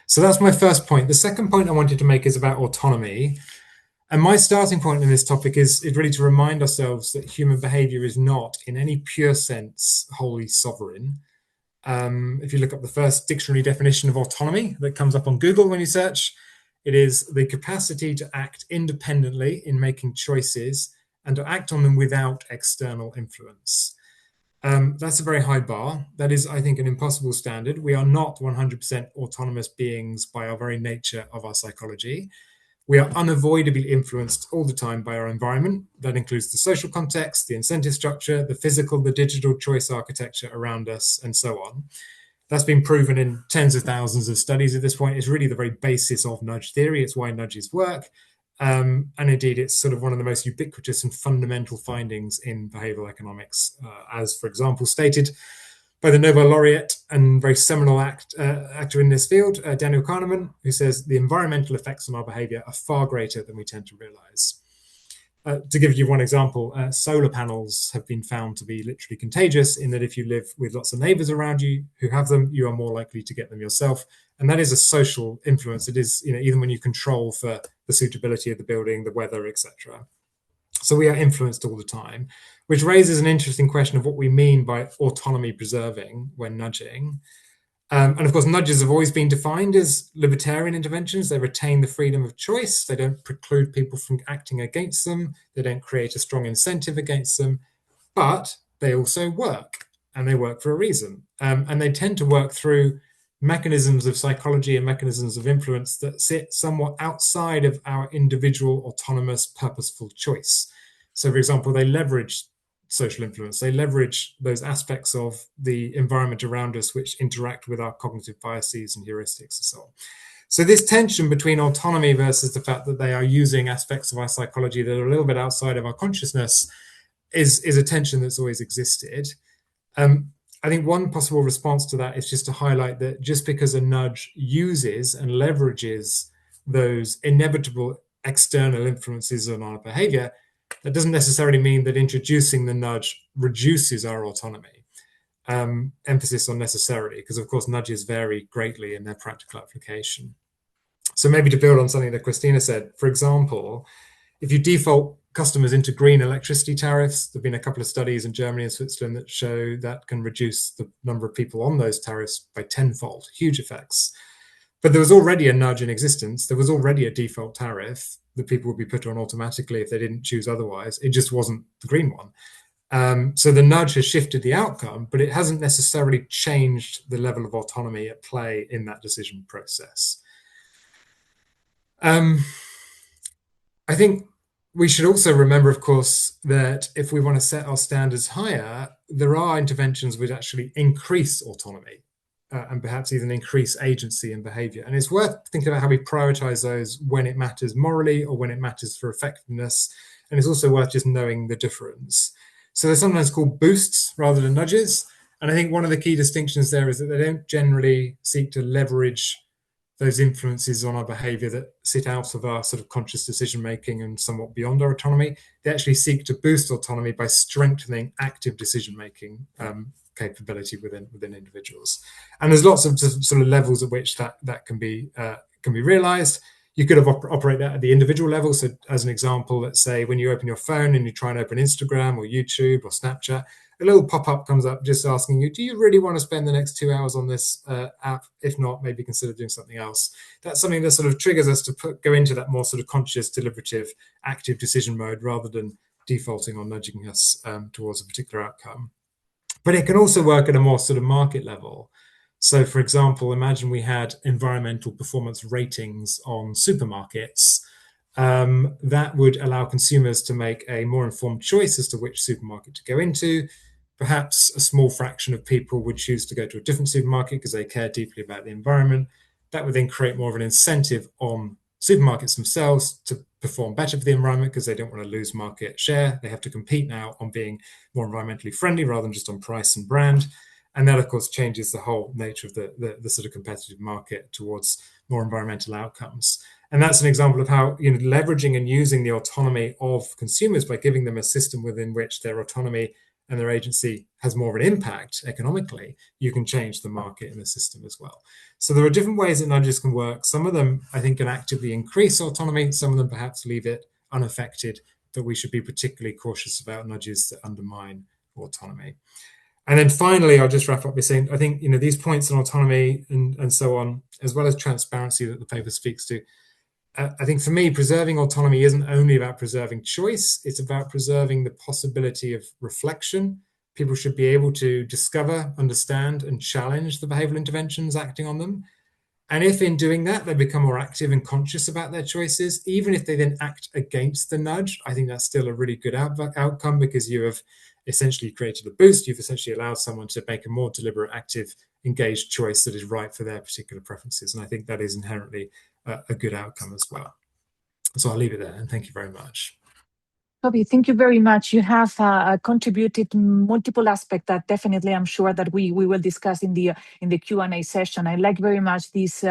So that's my first point. The second point I wanted to make is about autonomy. And my starting point in this topic is really to remind ourselves that human behavior is not, in any pure sense, wholly sovereign. If you look up the first dictionary definition of autonomy that comes up on Google when you search, it is the capacity to act independently in making choices and to act on them without external influence. That's a very high bar. That is, I think, an impossible standard. We are not 100% autonomous beings by our very nature of our psychology. We are unavoidably influenced all the time by our environment. That includes the social context, the incentive structure, the physical, the digital choice architecture around us, and so on. That's been proven in tens of thousands of studies at this point. It's really the very basis of nudge theory. It's why nudges work. And indeed, it's sort of one of the most ubiquitous and fundamental findings in behavioral economics, as, for example, stated by the Nobel laureate and very seminal actor in this field, Daniel Kahneman, who says the environmental effects on our behavior are far greater than we tend to realize. To give you one example, solar panels have been found to be literally contagious in that if you live with lots of neighbors around you who have them, you are more likely to get them yourself. And that is a social influence. It is, even when you control for the suitability of the building, the weather, etc. So we are influenced all the time, which raises an interesting question of what we mean by autonomy preserving when nudging. And of course, nudges have always been defined as libertarian interventions. They retain the freedom of choice. They don't preclude people from acting against them. They don't create a strong incentive against them, but they also work, and they work for a reason. And they tend to work through mechanisms of psychology and mechanisms of influence that sit somewhat outside of our individual, autonomous, purposeful choice. So, for example, they leverage social influence. They leverage those aspects of the environment around us which interact with our cognitive biases and heuristics and so on. So this tension between autonomy versus the fact that they are using aspects of our psychology that are a little bit outside of our consciousness is a tension that's always existed. I think one possible response to that is just to highlight that just because a nudge uses and leverages those inevitable external influences on our behavior, that doesn't necessarily mean that introducing the nudge reduces our autonomy. Emphasis on necessarily, because of course nudges vary greatly in their practical application. So maybe to build on something that Christina said, for example, if you default customers into green electricity tariffs, there have been a couple of studies in Germany and Switzerland that show that can reduce the number of people on those tariffs by tenfold, huge effects. But there was already a nudge in existence. There was already a default tariff that people would be put on automatically if they didn't choose otherwise. It just wasn't the green one. So the nudge has shifted the outcome, but it hasn't necessarily changed the level of autonomy at play in that decision process. I think we should also remember, of course, that if we want to set our standards higher, there are interventions which actually increase autonomy and perhaps even increase agency and behavior. And it's worth thinking about how we prioritize those when it matters morally or when it matters for effectiveness. And it's also worth just knowing the difference. So they're sometimes called boosts rather than nudges. And I think one of the key distinctions there is that they don't generally seek to leverage those influences on our behavior that sit out of our sort of conscious decision-making and somewhat beyond our autonomy. They actually seek to boost autonomy by strengthening active decision-making capability within individuals. And there's lots of sort of levels at which that can be realized. You could have operate that at the individual level. So as an example, let's say when you open your phone and you try and open Instagram or YouTube or Snapchat, a little pop-up comes up just asking you, do you really want to spend the next 2 hours on this app? If not, maybe consider doing something else. That's something that sort of triggers us to go into that more sort of conscious, deliberative, active decision mode rather than defaulting or nudging us towards a particular outcome. But it can also work at a more sort of market level. So, for example, imagine we had environmental performance ratings on supermarkets. That would allow consumers to make a more informed choice as to which supermarket to go into. Perhaps a small fraction of people would choose to go to a different supermarket because they care deeply about the environment. That would then create more of an incentive on supermarkets themselves to perform better for the environment because they don't want to lose market share. They have to compete now on being more environmentally friendly rather than just on price and brand. And that, of course, changes the whole nature of the sort of competitive market towards more environmental outcomes. And that's an example of how, leveraging and using the autonomy of consumers by giving them a system within which their autonomy and their agency has more of an impact economically, you can change the market in the system as well. So there are different ways that nudges can work. Some of them, I think, can actively increase autonomy. Some of them perhaps leave it unaffected, but we should be particularly cautious about nudges that undermine autonomy. And then finally, I'll just wrap up by saying, I think, these points on autonomy and so on, as well as transparency that the paper speaks to, I think for me, preserving autonomy isn't only about preserving choice, it's about preserving the possibility of reflection. People should be able to discover, understand, and challenge the behavioral interventions acting on them. And if in doing that, they become more active and conscious about their choices, even if they then act against the nudge, I think that's still a really good outcome because you have essentially created a boost. You've essentially allowed someone to make a more deliberate, active, engaged choice that is right for their particular preferences. And I think that is inherently a good outcome as well. So I'll leave it there and thank you very much. Toby, thank you very much. You have contributed multiple aspects that definitely I'm sure that we will discuss in the Q&A session. I like very much this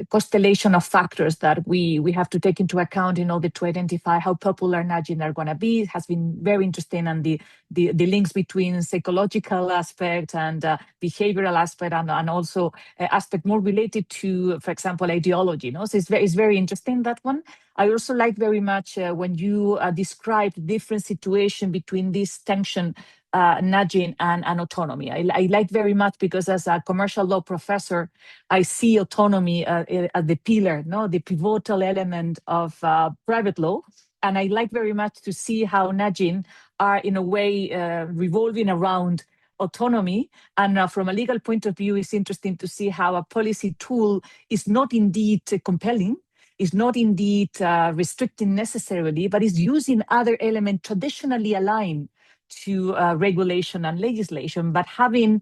constellation of factors that we have to take into account in order to identify how popular nudging are going to be. It has been very interesting, and the links between psychological aspect and behavioral aspect and also aspect more related to, for example, ideology. So it's very interesting, that one. I also like very much when you describe different situation between this tension nudging and autonomy. I like very much because as a commercial law professor, I see autonomy as the pillar, no, the pivotal element of private law. And I like very much to see how nudging are in a way revolving around autonomy. And from a legal point of view, it's interesting to see how a policy tool is not indeed compelling, is not indeed restricting necessarily, but is using other elements traditionally aligned to regulation and legislation, but having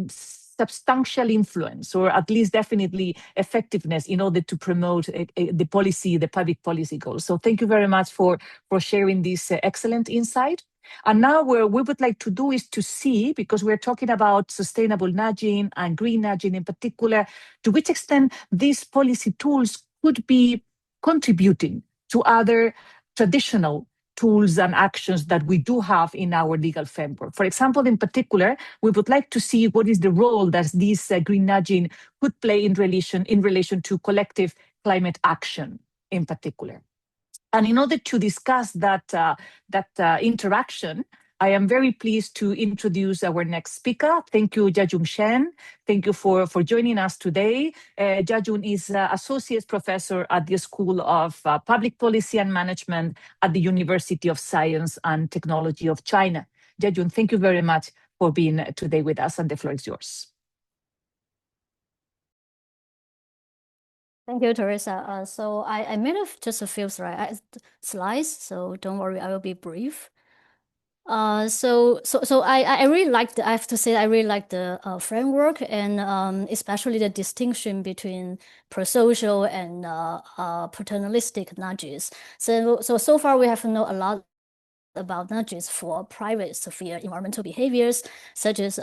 substantial influence, or at least definitely effectiveness, in order to promote the policy, the public policy goals. So thank you very much for sharing this excellent insight. And now what we would like to do is to see, because we're talking about sustainable nudging and green nudging in particular, to which extent these policy tools could be contributing to other traditional tools and actions that we do have in our legal framework. For example, in particular, we would like to see what is the role that this green nudging could play in relation to collective climate action in particular. And in order to discuss that interaction, I am very pleased to introduce our next speaker. Thank you, Jiajun Shen. Thank you for joining us today. Jiajun is Associate Professor at the School of Public Policy and Management at the University of Science and Technology of China. Jiajun, thank you very much for being today with us, and the floor is yours. Thank you, Teresa. So I made just a few slides, so don't worry, I will be brief. So I really like I have to say I really like the framework, and especially the distinction between pro-social and paternalistic nudges. So far we have known a lot about nudges for private sphere environmental behaviors, such as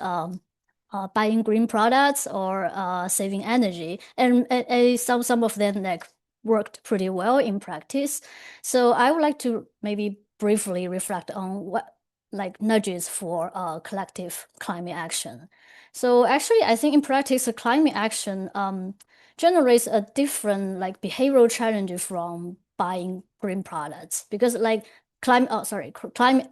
buying green products or saving energy, and some of them like worked pretty well in practice. So I would like to maybe briefly reflect on what like nudges for collective climate action. So actually, I think in practice, climate action generates a different like behavioral challenge from buying green products, because like climate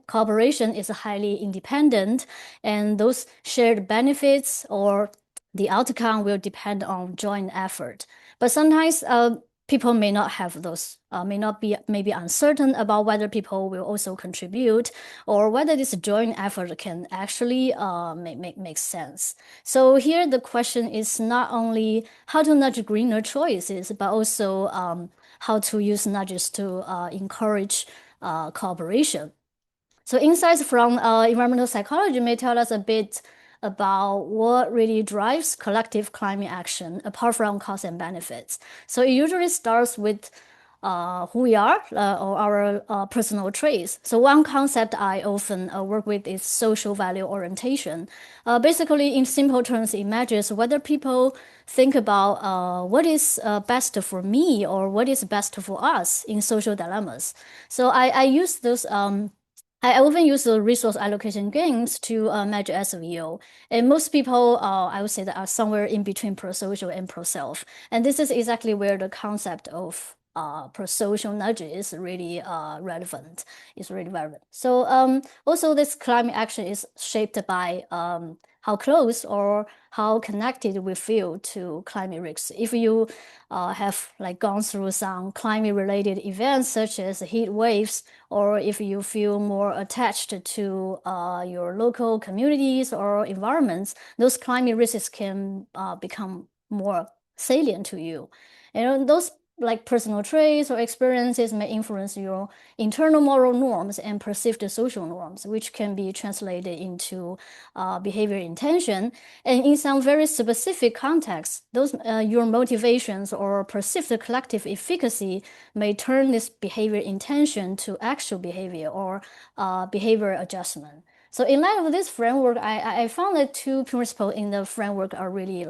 cooperation is highly independent, and those shared benefits or the outcome will depend on joint effort. But sometimes people may not have those, may not be maybe uncertain about whether people will also contribute, or whether this joint effort can actually make sense. So here the question is not only how to nudge greener choices, but also how to use nudges to encourage cooperation. So insights from environmental psychology may tell us a bit about what really drives collective climate action, apart from costs and benefits. So it usually starts with who we are or our personal traits. So one concept I often work with is social value orientation. Basically, in simple terms, it measures whether people think about what is best for me or what is best for us in social dilemmas. So I use those I often use the resource allocation gains to measure SVO. And most people, I would say, that are somewhere in between pro-social and pro-self. And this is exactly where the concept of pro-social nudge is really relevant. It's really relevant. So also this climate action is shaped by how close or how connected we feel to climate risks. If you have like gone through some climate-related events such as heat waves, or if you feel more attached to your local communities or environments, those climate risks can become more salient to you. And those like personal traits or experiences may influence your internal moral norms and perceived social norms, which can be translated into behavior intention. And in some very specific contexts, those your motivations or perceived collective efficacy may turn this behavior intention to actual behavior or behavior adjustment. So in light of this framework, I found that two principles in the framework are really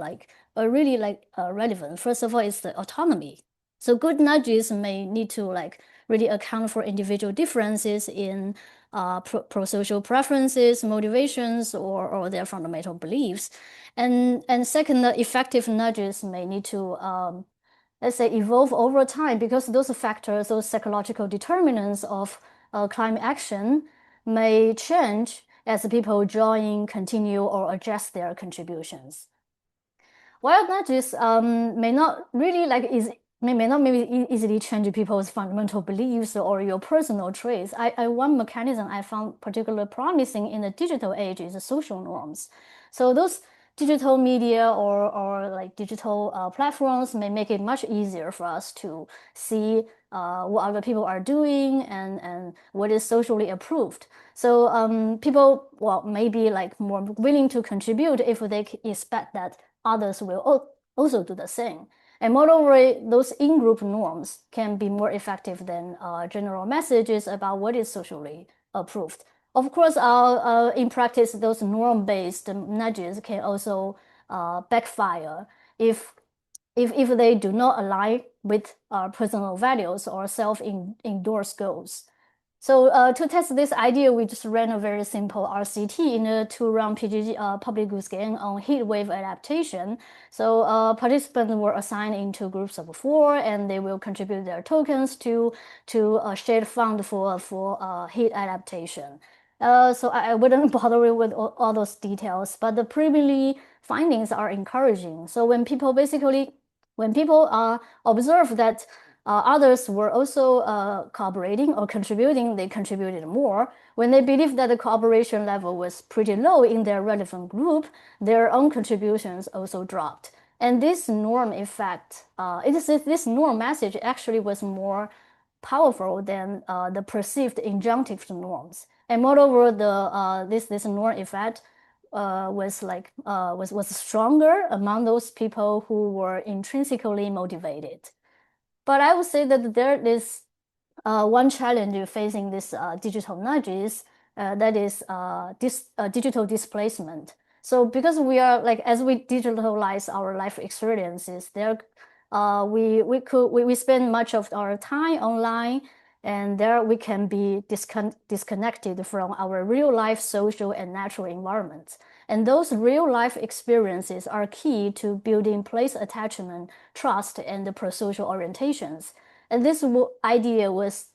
relevant. First of all, is the autonomy. So good nudges may need to like really account for individual differences in pro-social preferences, motivations, or their fundamental beliefs. And second, effective nudges may need to, let's say, evolve over time, because those factors, those psychological determinants of climate action may change. as people join, continue, or adjust their contributions. While nudges may not really may not maybe easily change people's fundamental beliefs or your personal traits, one mechanism I found particularly promising in the digital age is the social norms. So those digital media or like digital platforms may make it much easier for us to see what other people are doing and what is socially approved. So people, well, may be like more willing to contribute if they expect that others will also do the same. And moreover, those in-group norms can be more effective than general messages about what is socially approved. Of course, in practice, those norm-based nudges can also backfire if they do not align with our personal values or self-endorsed goals. So to test this idea, we just ran a very simple RCT in a 2-round PGG public goods game on heat wave adaptation. So participants were assigned into groups of 4, and they will contribute their tokens to a shared fund for heat adaptation. So I wouldn't bother with all those details, but the preliminary findings are encouraging. So when people observe that others were also cooperating or contributing, they contributed more. When they believed that the cooperation level was pretty low in their relevant group, their own contributions also dropped. And this norm effect, this norm message actually was more powerful than the perceived injunctive norms. And moreover, this norm effect was stronger among those people who were intrinsically motivated. But I would say that there is one challenge facing this digital nudges, that is digital displacement. So because we are as we digitalize our life experiences, we spend much of our time online, and there we can be disconnected from our real life social and natural environments. And those real life experiences are key to building place attachment, trust, and the pro-social orientations. And this idea was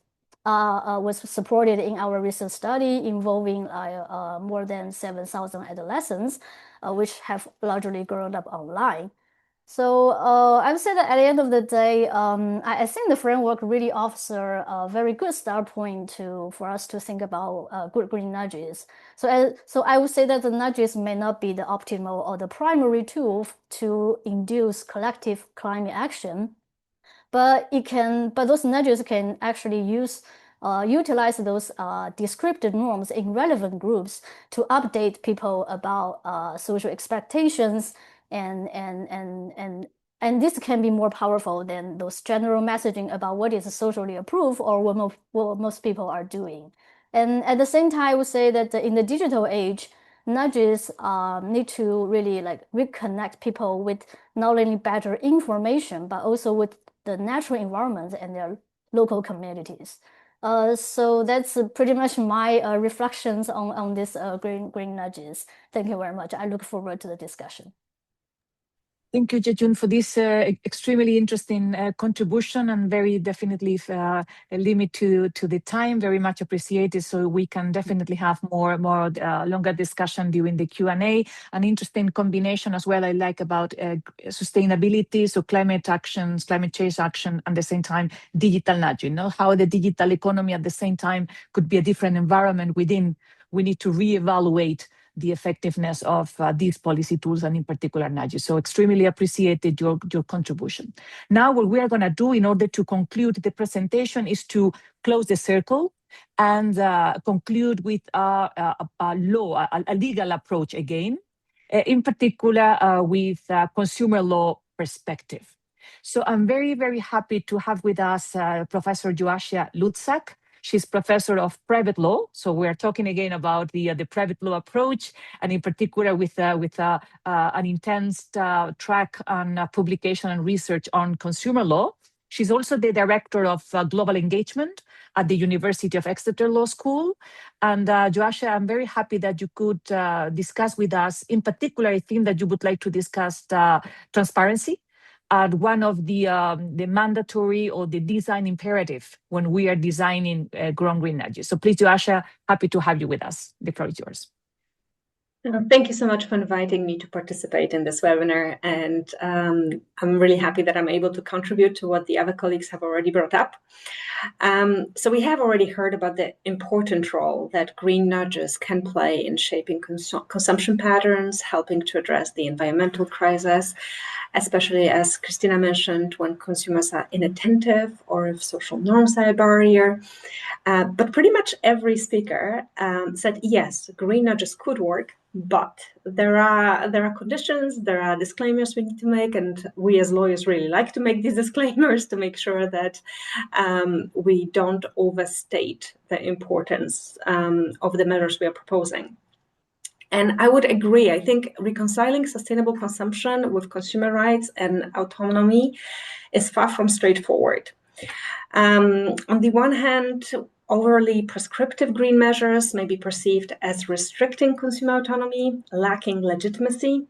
supported in our recent study involving more than 7,000 adolescents, which have largely grown up online. So I would say that at the end of the day, I think the framework really offers a very good start point for us to think about good green nudges. So I would say that the nudges may not be the optimal or the primary tool to induce collective climate action, but those nudges can actually utilize those descriptive norms in relevant groups to update people about social expectations. And this can be more powerful than those general messaging about what is socially approved or what most people are doing. And at the same time, I would say that in the digital age, nudges need to really reconnect people with not only better information, but also with the natural environment and their local communities. So that's pretty much my reflections on this green nudges. Thank you very much. I look forward to the discussion. Thank you, Jejun, for this extremely interesting contribution, and very definitely a limit to the time. Very much appreciated. So we can definitely have more longer discussion during the Q&A. An interesting combination as well I like about sustainability, so climate actions, climate change action, and at the same time digital nudging. How the digital economy at the same time could be a different environment within. We need to reevaluate the effectiveness of these policy tools, and in particular nudges. So extremely appreciated your contribution. Now what we are going to do in order to conclude the presentation is to close the circle and conclude with a legal approach again, in particular with consumer law perspective. So I'm very, very happy to have with us Professor Joasia Lutzak. She's professor of private law. So we're talking again about the private law approach, and in particular with an intense track on publication and research on consumer law. She's also the director of global engagement at the University of Exeter Law School. And Joasia, I'm very happy that you could discuss with us, in particular, I think that you would like to discuss transparency at one of the mandatory or the design imperative when we are designing green nudges. So please, Joasia, happy to have you with us. The floor is yours. Thank you so much for inviting me to participate in this webinar, and I'm really happy that I'm able to contribute to what the other colleagues have already brought up. So we have already heard about the important role that green nudges can play in shaping consumption patterns, helping to address the environmental crisis, especially as Christina mentioned, when consumers are inattentive or if social norms are a barrier. But pretty much every speaker said, yes, green nudges could work, but there are conditions, there are disclaimers we need to make, and we as lawyers really like to make these disclaimers to make sure that we don't overstate the importance of the measures we are proposing. And I would agree. I think reconciling sustainable consumption with consumer rights and autonomy is far from straightforward. On the one hand, overly prescriptive green measures may be perceived as restricting consumer autonomy, lacking legitimacy.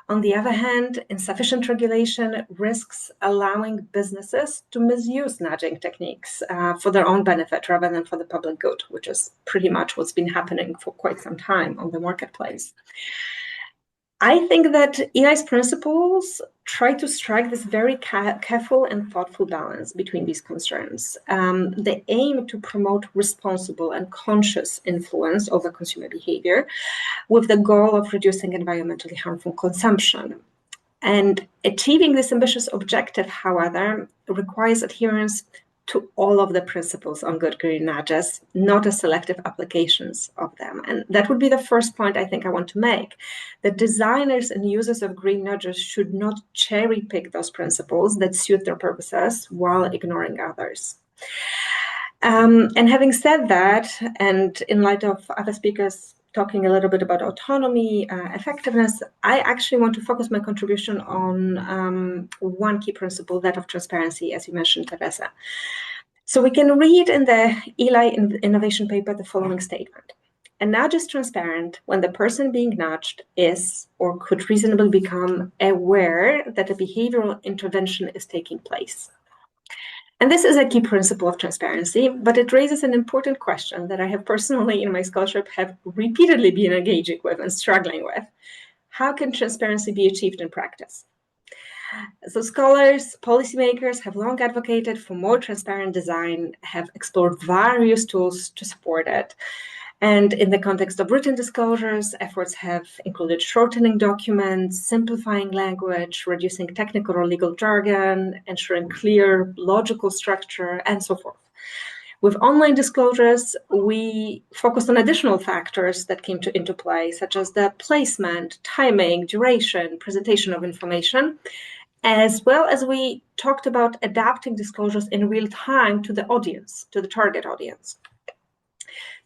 On the other hand, insufficient regulation risks allowing businesses to misuse nudging techniques for their own benefit rather than for the public good, which is pretty much what's been happening for quite some time on the marketplace. I think that EI's principles try to strike this very careful and thoughtful balance between these concerns. They aim to promote responsible and conscious influence over consumer behavior with the goal of reducing environmentally harmful consumption. And achieving this ambitious objective, however, requires adherence to all of the principles on good green nudges, not a selective applications of them. And that would be the first point I think I want to make. The designers and users of green nudges should not cherry pick those principles that suit their purposes while ignoring others. And having said that, and in light of other speakers talking a little bit about autonomy, effectiveness, I actually want to focus my contribution on one key principle, that of transparency, as you mentioned, Teresa. So we can read in the ELI innovation paper the following statement. A nudge is transparent when the person being nudged is or could reasonably become aware that a behavioral intervention is taking place. And this is a key principle of transparency, but it raises an important question that I have personally in my scholarship have repeatedly been engaging with and struggling with. How can transparency be achieved in practice? So scholars, policymakers have long advocated for more transparent design, have explored various tools to support it. And in the context of written disclosures, efforts have included shortening documents, simplifying language, reducing technical or legal jargon, ensuring clear logical structure, and so forth. With online disclosures, we focused on additional factors that came into play, such as the placement, timing, duration, presentation of information, as well as we talked about adapting disclosures in real time to the audience, to the target audience.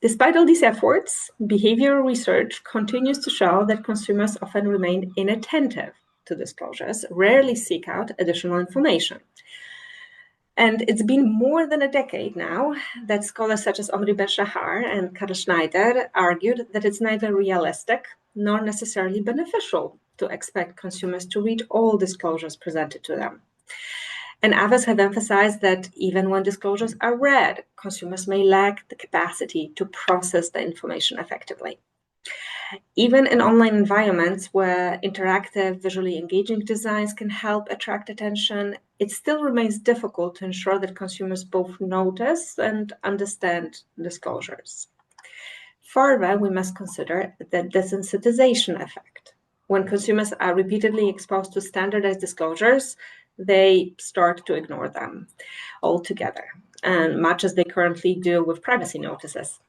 Despite all these efforts, behavioral research continues to show that consumers often remain inattentive to disclosures, rarely seek out additional information. And it's been more than a decade now that scholars such as Omri Ben-Shahar and Karl Schneider argued that it's neither realistic nor necessarily beneficial to expect consumers to read all disclosures presented to them. And others have emphasized that even when disclosures are read, consumers may lack the capacity to process the information effectively. Even in online environments where interactive, visually engaging designs can help attract attention, it still remains difficult to ensure that consumers both notice and understand disclosures. Further, we must consider the desensitization effect. When consumers are repeatedly exposed to standardized disclosures, they start to ignore them altogether, and much as they currently do with privacy notices.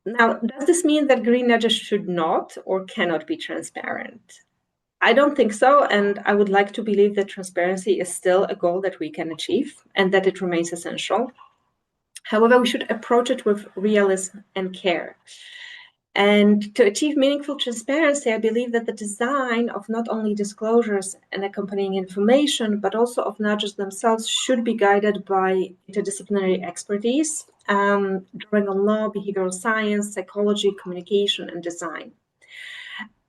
Now, does this mean that green nudges should not or cannot be transparent? I don't think so, and I would like to believe that transparency is still a goal that we can achieve and that it remains essential. However, we should approach it with realism and care. And to achieve meaningful transparency, I believe that the design of not only disclosures and accompanying information, but also of nudges themselves should be guided by interdisciplinary expertise, drawing on law, behavioral science, psychology, communication, and design.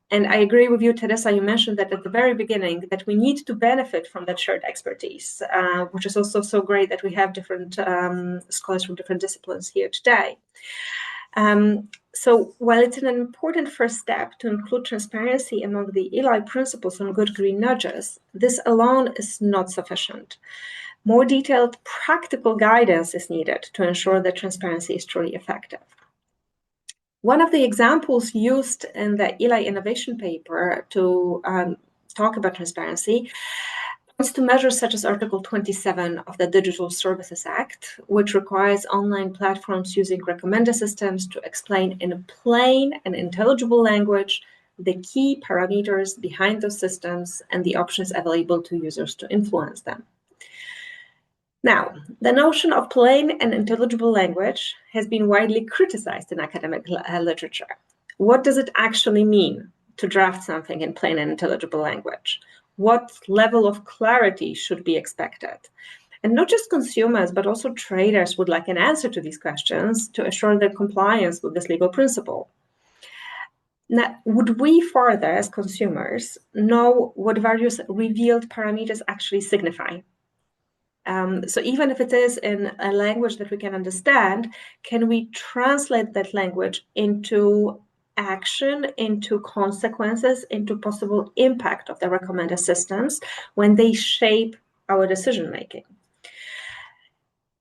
And I agree with you, Teresa, you mentioned that at the very beginning, that we need to benefit from that shared expertise, which is also so great that we have different scholars from different disciplines here today. So while it's an important first step to include transparency among the ELI principles on good green nudges, this alone is not sufficient. More detailed practical guidance is needed to ensure that transparency is truly effective. One of the examples used in the ELI innovation paper to talk about transparency is to measures such as Article 27 of the Digital Services Act, which requires online platforms using recommender systems to explain in a plain and intelligible language the key parameters behind those systems and the options available to users to influence them. Now, the notion of plain and intelligible language has been widely criticized in academic literature. What does it actually mean to draft something in plain and intelligible language? What level of clarity should be expected? And not just consumers, but also traders would like an answer to these questions to assure their compliance with this legal principle. Now, would we further, as consumers, know what various revealed parameters actually signify? So even if it is in a language that we can understand, can we translate that language into action, into consequences, into possible impact of the recommender systems when they shape our decision-making?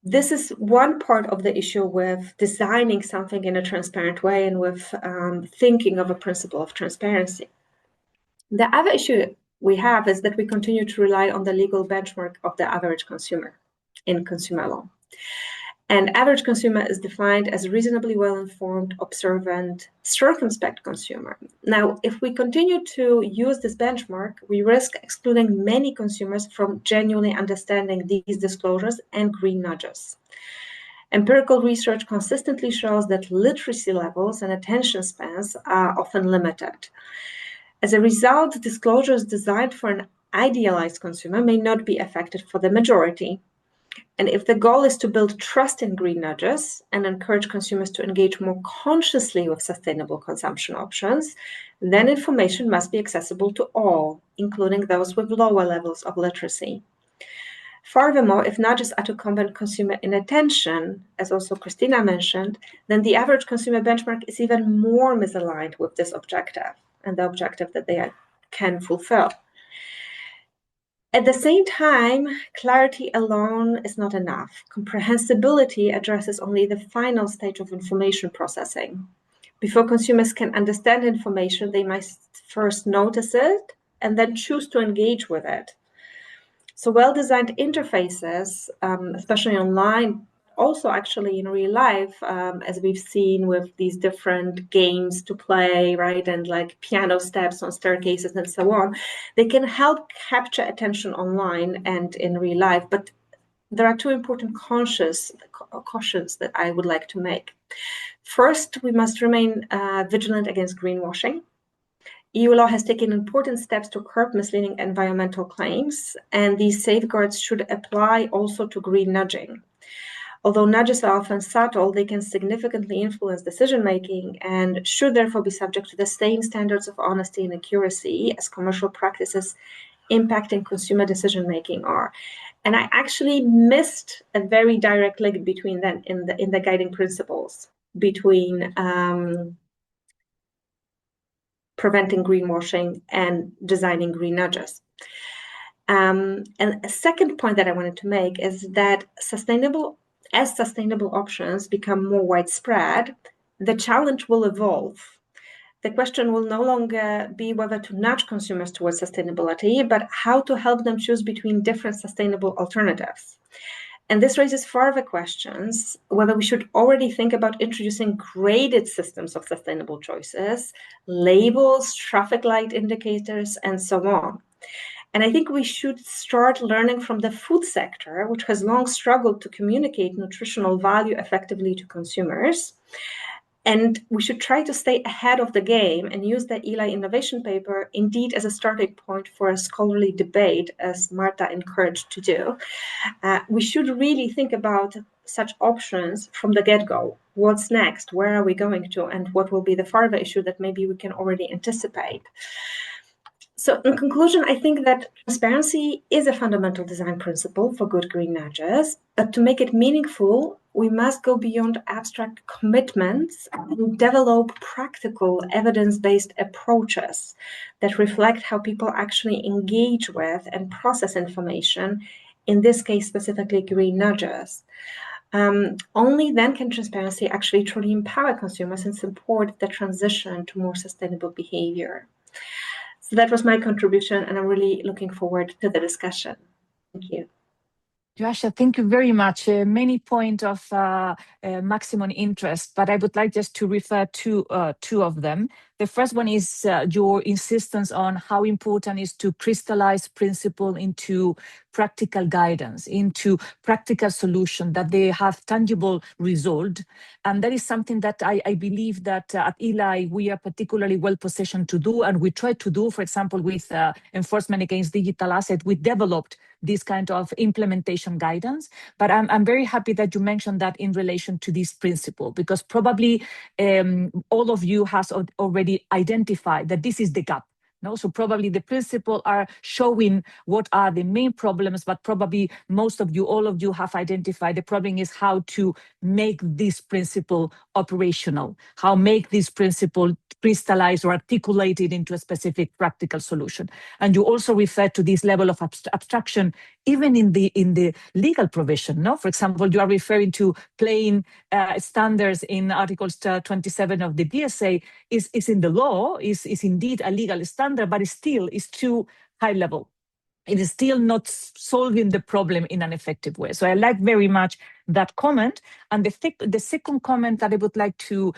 This is one part of the issue with designing something in a transparent way and with thinking of a principle of transparency. The other issue we have is that we continue to rely on the legal benchmark of the average consumer in consumer law. And average consumer is defined as reasonably well-informed, observant, circumspect consumer. Now, if we continue to use this benchmark, we risk excluding many consumers from genuinely understanding these disclosures and green nudges. Empirical research consistently shows that literacy levels and attention spans are often limited. As a result, disclosures designed for an idealized consumer may not be effective for the majority. And if the goal is to build trust in green nudges and encourage consumers to engage more consciously with sustainable consumption options, then information must be accessible to all, including those with lower levels of literacy. Furthermore, if nudges are to combat consumer inattention, as also Christina mentioned, then the average consumer benchmark is even more misaligned with this objective and the objective that they can fulfill. At the same time, clarity alone is not enough. Comprehensibility addresses only the final stage of information processing. Before consumers can understand information, they must first notice it and then choose to engage with it. So well-designed interfaces, especially online, also actually in real life, as we've seen with these different games to play, right, and like piano steps on staircases and so on, they can help capture attention online and in real life. But there are two important cautions that I would like to make. First, we must remain vigilant against greenwashing. EU law has taken important steps to curb misleading environmental claims, and these safeguards should apply also to green nudging. Although nudges are often subtle, they can significantly influence decision-making and should therefore be subject to the same standards of honesty and accuracy as commercial practices impacting consumer decision-making are. And I actually missed a very direct link between them in the guiding principles between preventing greenwashing and designing green nudges. And a second point that I wanted to make is that as sustainable options become more widespread, the challenge will evolve. The question will no longer be whether to nudge consumers towards sustainability, but how to help them choose between different sustainable alternatives. And this raises further questions, whether we should already think about introducing graded systems of sustainable choices, labels, traffic light indicators, and so on. And I think we should start learning from the food sector, which has long struggled to communicate nutritional value effectively to consumers. And we should try to stay ahead of the game and use the ELI innovation paper indeed as a starting point for a scholarly debate, as Marta encouraged to do. We should really think about such options from the get-go. What's next? Where are we going to? And what will be the further issue that maybe we can already anticipate? So in conclusion, I think that transparency is a fundamental design principle for good green nudges, but to make it meaningful, we must go beyond abstract commitments and develop practical evidence-based approaches that reflect how people actually engage with and process information, in this case specifically green nudges. Only then can transparency actually truly empower consumers and support the transition to more sustainable behavior. So that was my contribution, and I'm really looking forward to the discussion. Thank you. Joasha, thank you very much. Many points of maximum interest, but I would like just to refer to two of them. The first one is your insistence on how important it is to crystallize principle into practical guidance, into practical solution, that they have tangible result. And that is something that I believe that at ELI, we are particularly well positioned to do. And we try to do, for example, with enforcement against digital asset, we developed this kind of implementation guidance. But I'm very happy that you mentioned that in relation to this principle, because probably all of you has already identified that this is the gap. No? So probably the principle are showing what are the main problems, but probably most of you, all of you have identified the problem is how to make this principle operational, how make this principle crystallize or articulate it into a specific practical solution. And you also refer to this level of abstraction even in the legal provision. No, for example, you are referring to plain standards in Articles 27 of the BSA is in the law, is indeed a legal standard, but it still is too high level. It is still not solving the problem in an effective way. So I like very much that comment. And the second comment that I would like to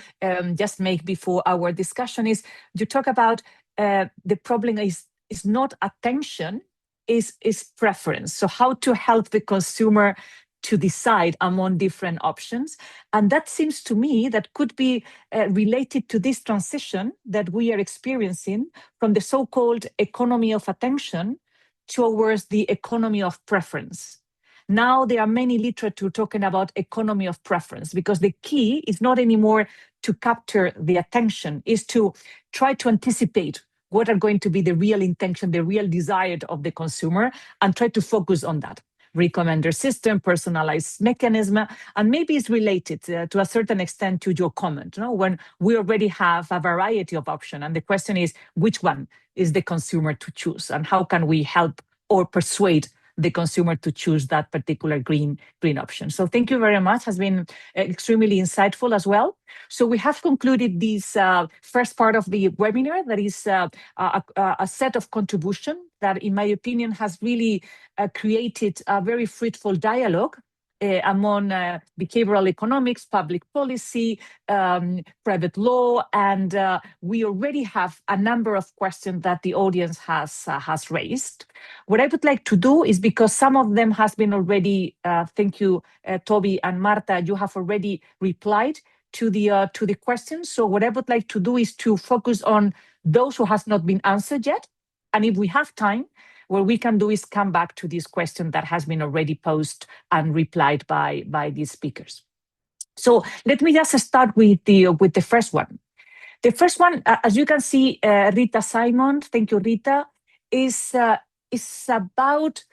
just make before our discussion is you talk about the problem is not attention, is preference. So how to help the consumer to decide among different options. And that seems to me that could be related to this transition that we are experiencing from the so-called economy of attention towards the economy of preference. Now there are many literature talking about economy of preference, because the key is not anymore to capture the attention, is to try to anticipate what are going to be the real intention, the real desire of the consumer, and try to focus on that. Recommender system, personalized mechanism, and maybe it's related to a certain extent to your comment, when we already have a variety of options. And the question is, which one is the consumer to choose, and how can we help or persuade the consumer to choose that particular green option? So thank you very much. Has been extremely insightful as well. So we have concluded this first part of the webinar. That is a set of contribution that, in my opinion, has really created a very fruitful dialogue among behavioral economics, public policy, private law, and we already have a number of questions that the audience has raised. What I would like to do is, because some of them has been already, thank you, Toby and Marta, you have already replied to the questions. So what I would like to do is to focus on those who has not been answered yet, and if we have time, what we can do is come back to this question that has been already posed and replied by these speakers. So let me just start with the first one. The first one, as you can see, Rita Simon, thank you, Rita, is about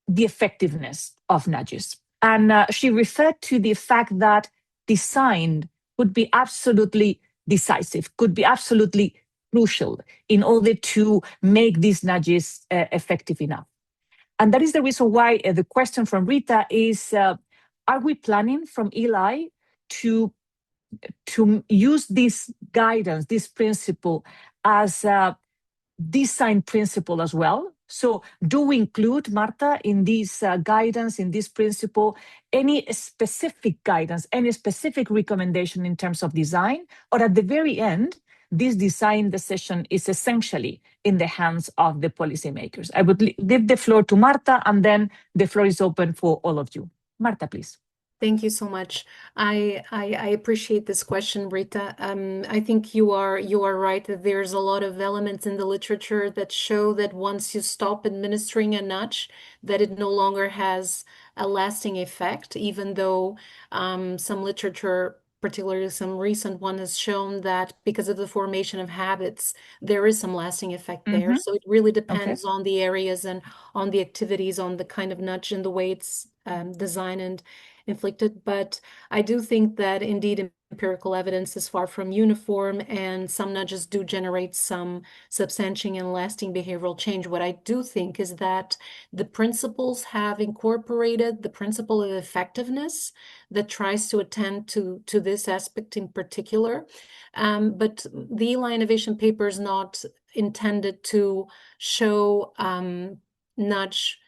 the effectiveness of nudges. And she referred to the fact that design could be absolutely decisive, could be absolutely crucial in order to make these nudges effective enough. And that is the reason why the question from Rita is, are we planning from ELI to use this guidance, this principle, as a design principle as well? So do we include, Marta, in this guidance, in this principle, any specific guidance, any specific recommendation in terms of design? Or at the very end, this design decision is essentially in the hands of the policymakers? I would give the floor to Marta, and then the floor is open for all of you. Marta, please. Thank you so much. I appreciate this question, Rita. I think you are right that there's a lot of elements in the literature that show that once you stop administering a nudge, that it no longer has a lasting effect, even though some literature particularly some recent one, has shown that because of the formation of habits, there is some lasting effect there. So it really depends on the areas and on the activities, on the kind of nudge and the way it's designed and inflicted. But I do think that indeed empirical evidence is far from uniform, and some nudges do generate some substantial and lasting behavioral change. What I do think is that the principles have incorporated the principle of effectiveness that tries to attend to this aspect in particular. But the Eli Innovation paper is not intended to show nudge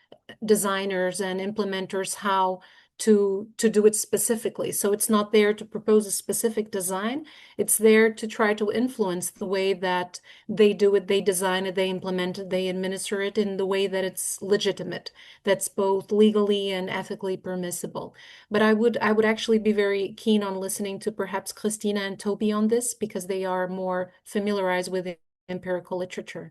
designers and implementers how to do it specifically. So it's not there to propose a specific design. It's there to try to influence the way that they do it, they design it, they implement it, they administer it in the way that it's legitimate, that's both legally and ethically permissible. But I would actually be very keen on listening to perhaps Christina and Toby on this, because they are more familiarized with empirical literature.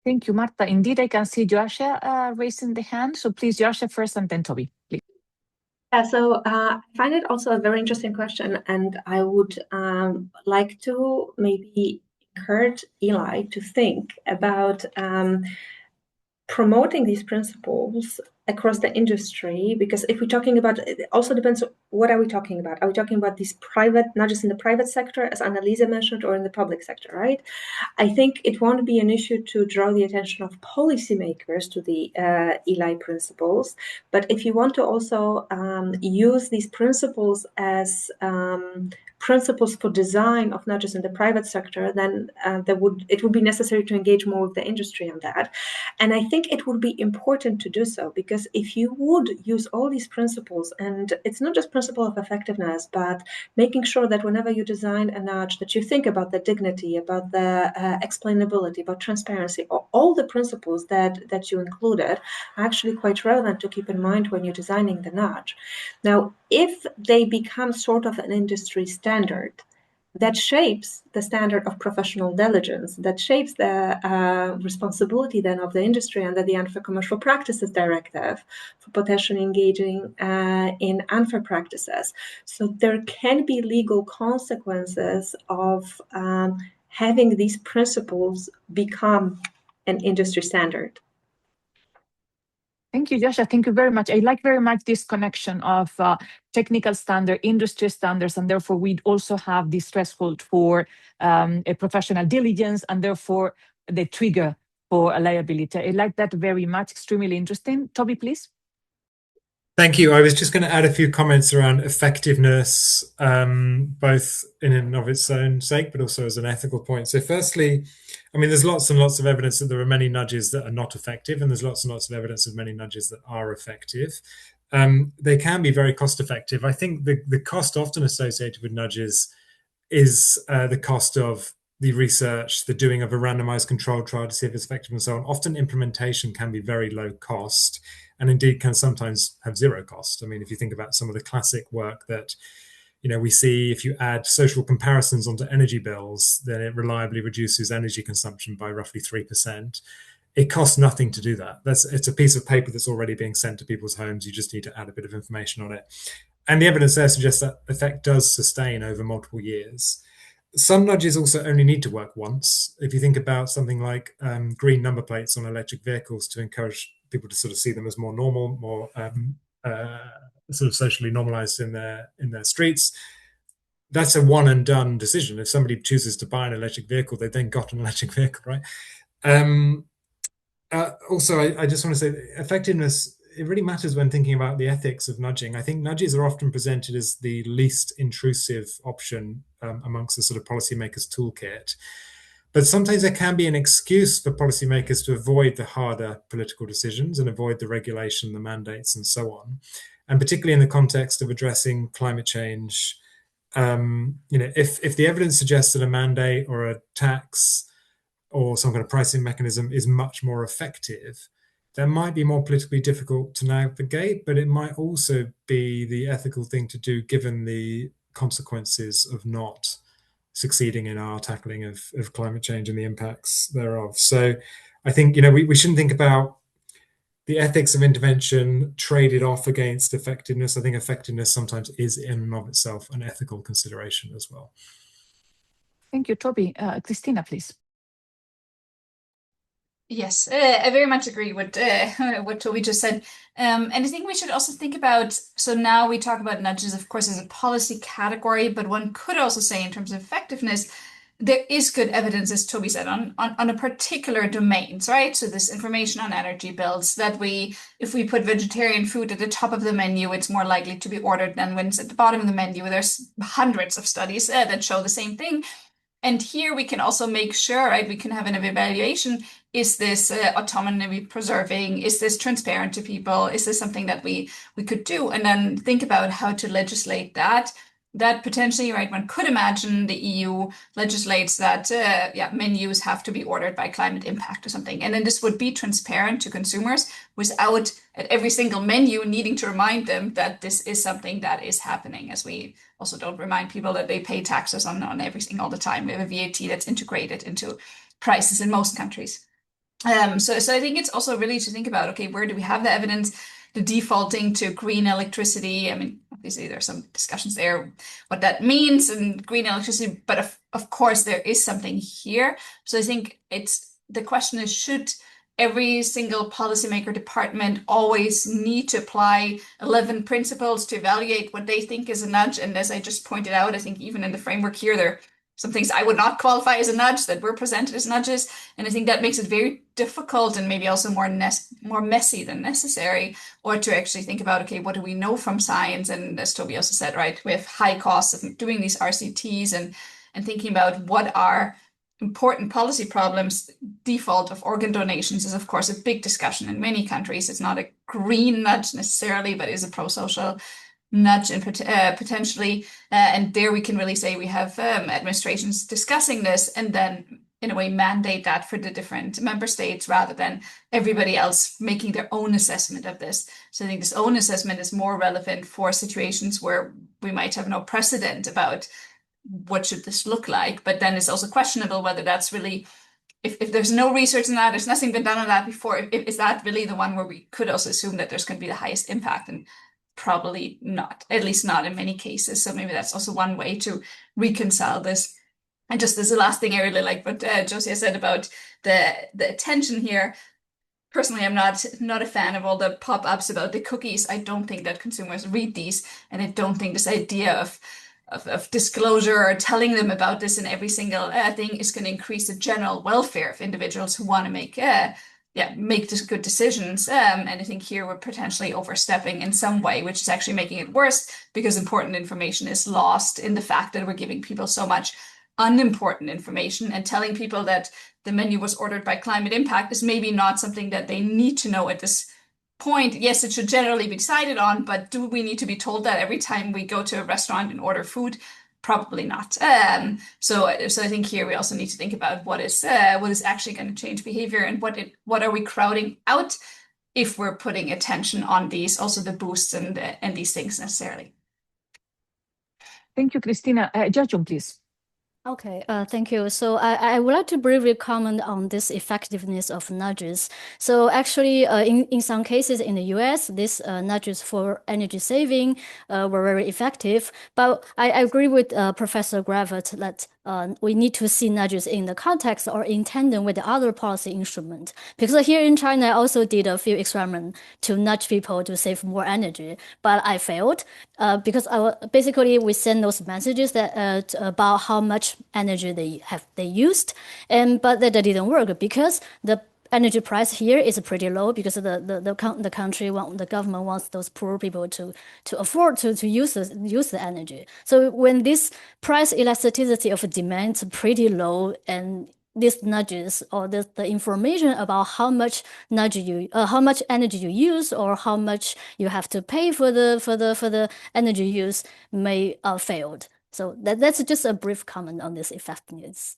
Thank you, Marta. Indeed, I can see Joasha raising the hand. So please, Joasha first and then Toby, please. Yeah, so I find it also a very interesting question, and I would like to maybe encourage Eli to think about promoting these principles across the industry, because if we're talking about, it also depends, what are we talking about? Are we talking about these private, not just in the private sector, as Annalisa mentioned, or in the public sector, right? I think it won't be an issue to draw the attention of policymakers to the Eli principles, but if you want to also use these principles as principles for design of not just in the private sector, then it would be necessary to engage more with the industry on that. And I think it would be important to do so, because if you would use all these principles, and it's not just principle of effectiveness, but making sure that whenever you design a nudge, that you think about the dignity, about the explainability, about transparency, or all the principles that you included are actually quite relevant to keep in mind when you're designing the nudge. Now, if they become sort of an industry standard that shapes the standard of professional diligence, that shapes the responsibility then of the industry under the Unfair Commercial Practices Directive for potentially engaging in unfair practices. So there can be legal consequences of having these principles become an industry standard. Thank you, Joshua. Thank you very much. I like very much this connection of technical standard, industry standards, and therefore we also have this threshold for a professional diligence, and therefore the trigger for a liability. I like that very much. Extremely interesting. Toby, please. Thank you. I was just going to add a few comments around effectiveness, both in and of its own sake, but also as an ethical point. So firstly, I mean, there's lots and lots of evidence that there are many nudges that are not effective, and there's lots and lots of evidence of many nudges that are effective. They can be very cost effective. I think the cost often associated with nudges is the cost of the research, the doing of a randomized controlled trial to see if it's effective and so on. Often implementation can be very low cost, and indeed can sometimes have zero cost. I mean, if you think about some of the classic work that we see, if you add social comparisons onto energy bills, then it reliably reduces energy consumption by roughly 3%. It costs nothing to do that. It's a piece of paper that's already being sent to people's homes. You just need to add a bit of information on it. And the evidence there suggests that effect does sustain over multiple years. Some nudges also only need to work once. If you think about something like green number plates on electric vehicles to encourage people to sort of see them as more normal, more sort of socially normalized in their streets, that's a one and done decision. If somebody chooses to buy an electric vehicle, they've then got an electric vehicle, right? Also, I just want to say effectiveness, it really matters when thinking about the ethics of nudging. I think nudges are often presented as the least intrusive option amongst the sort of policymakers' toolkit. But sometimes there can be an excuse for policymakers to avoid the harder political decisions and avoid the regulation, the mandates, and so on. And particularly in the context of addressing climate change, if the evidence suggests that a mandate or a tax or some kind of pricing mechanism is much more effective, that might be more politically difficult to navigate, but it might also be the ethical thing to do given the consequences of not succeeding in our tackling of climate change and the impacts thereof. So I think, we shouldn't think about the ethics of intervention traded off against effectiveness. I think effectiveness sometimes is in and of itself an ethical consideration as well. Thank you, Toby. Christina, please. Yes, I very much agree with what Toby just said. And I think we should also think about, so now we talk about nudges, of course, as a policy category, but one could also say in terms of effectiveness, there is good evidence, as Toby said, on a particular domains, right? So this information on energy bills, that if we put vegetarian food at the top of the menu, it's more likely to be ordered than when it's at the bottom of the menu. There's hundreds of studies that show the same thing. And here we can also make sure, right, we can have an evaluation. Is this autonomy preserving? Is this transparent to people? Is this something that we could do? And then think about how to legislate that. That potentially, right, one could imagine the EU legislates that menus have to be ordered by climate impact or something. And then this would be transparent to consumers without at every single menu needing to remind them that this is something that is happening, as we also don't remind people that they pay taxes on everything all the time. We have a VAT that's integrated into prices in most countries. So I think it's also really to think about, okay, where do we have the evidence? The defaulting to green electricity. I mean, obviously there's some discussions there, what that means in green electricity, but of course there is something here. So I think the question is, should every single policymaker department always need to apply 11 principles to evaluate what they think is a nudge? And as I just pointed out, I think even in the framework here, there are some things I would not qualify as a nudge that were presented as nudges. And I think that makes it very difficult and maybe also more messy than necessary, or to actually think about, okay, what do we know from science? And as Toby also said, right, we have high costs of doing these RCTs and thinking about what are important policy problems. Default of organ donations is, of course, a big discussion in many countries. It's not a green nudge necessarily, but is a pro-social nudge and potentially, and there we can really say we have administrations discussing this and then in a way mandate that for the different member states rather than everybody else making their own assessment of this. So I think this own assessment is more relevant for situations where we might have no precedent about what should this look like, but then it's also questionable whether that's really, if there's no research in that, there's nothing been done on that before, is that really the one where we could also assume that there's going to be the highest impact? And probably not, at least not in many cases. So maybe that's also one way to reconcile this. And just as the last thing, I really like what Josie said about the attention here. Personally, I'm not a fan of all the pop-ups about the cookies. I don't think that consumers read these, and I don't think this idea of disclosure or telling them about this in every single thing is going to increase the general welfare of individuals who want to make good decisions. And I think here we're potentially overstepping in some way, which is actually making it worse because important information is lost in the fact that we're giving people so much unimportant information and telling people that the menu was ordered by climate impact is maybe not something that they need to know at this point. Yes, it should generally be decided on, but do we need to be told that every time we go to a restaurant and order food? Probably not. So I think here we also need to think about what is actually going to change behavior and what are we crowding out if we're putting attention on these, also the boosts and these things necessarily. Thank you, Christina. Jajun, please. Okay, thank you. So I would like to briefly comment on this effectiveness of nudges. So actually, in some cases in the US, these nudges for energy saving were very effective. But I agree with Professor Gravett that we need to see nudges in the context or in tandem with the other policy instrument. Because here in China, I also did a few experiments to nudge people to save more energy, but I failed because basically we send those messages that about how much energy they used, but that didn't work because the energy price here is pretty low because the country the government wants those poor people to afford to use the energy. So when this price elasticity of demand is pretty low and these nudges or the information about how much energy you use or how much you have to pay for the energy use may failed. So that's just a brief comment on this effectiveness.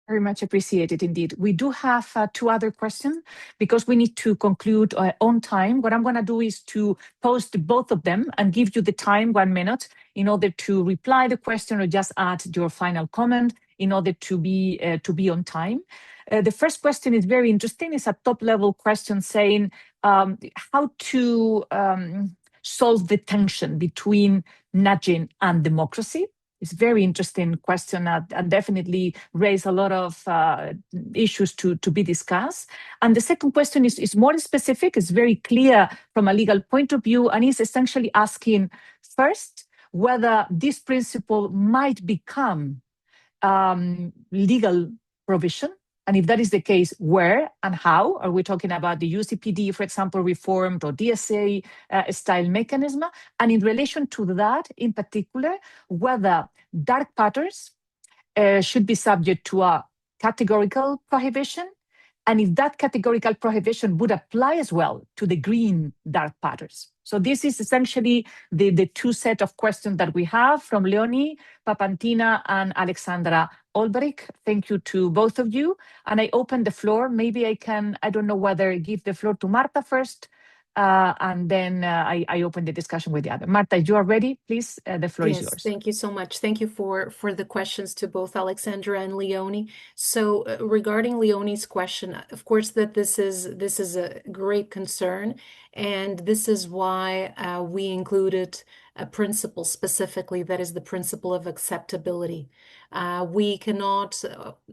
Very much appreciated indeed. We do have two other questions because we need to conclude on time. What I'm going to do is to post both of them and give you the time, 1 minute, in order to reply the question or just add your final comment. in order to be on time. The first question is very interesting. It's a top-level question saying how to solve the tension between nudging and democracy. It's a very interesting question and definitely raise a lot of issues to be discussed. And the second question is more specific, it's very clear from a legal point of view, and is essentially asking first whether this principle might become legal provision. And if that is the case, where and how? Are we talking about the UCPD, for example, reformed or DSA style mechanism? And in relation to that, in particular, whether dark patterns should be subject to a categorical prohibition, and if that categorical prohibition would apply as well to the green dark patterns. So this is essentially the two set of questions that we have from Leonie Papantina and Alexandra Olbrich. Thank you to both of you. And I open the floor. Maybe I can, I don't know whether give the floor to Marta first, and then I open the discussion with the other. Marta, if you are ready, please, the floor is yours. Thank you so much. Thank you for the questions to both Alexandra and Leonie. So regarding Leonie's question, of course, that this is a great concern, and this is why we included a principle specifically, that is the principle of acceptability. We cannot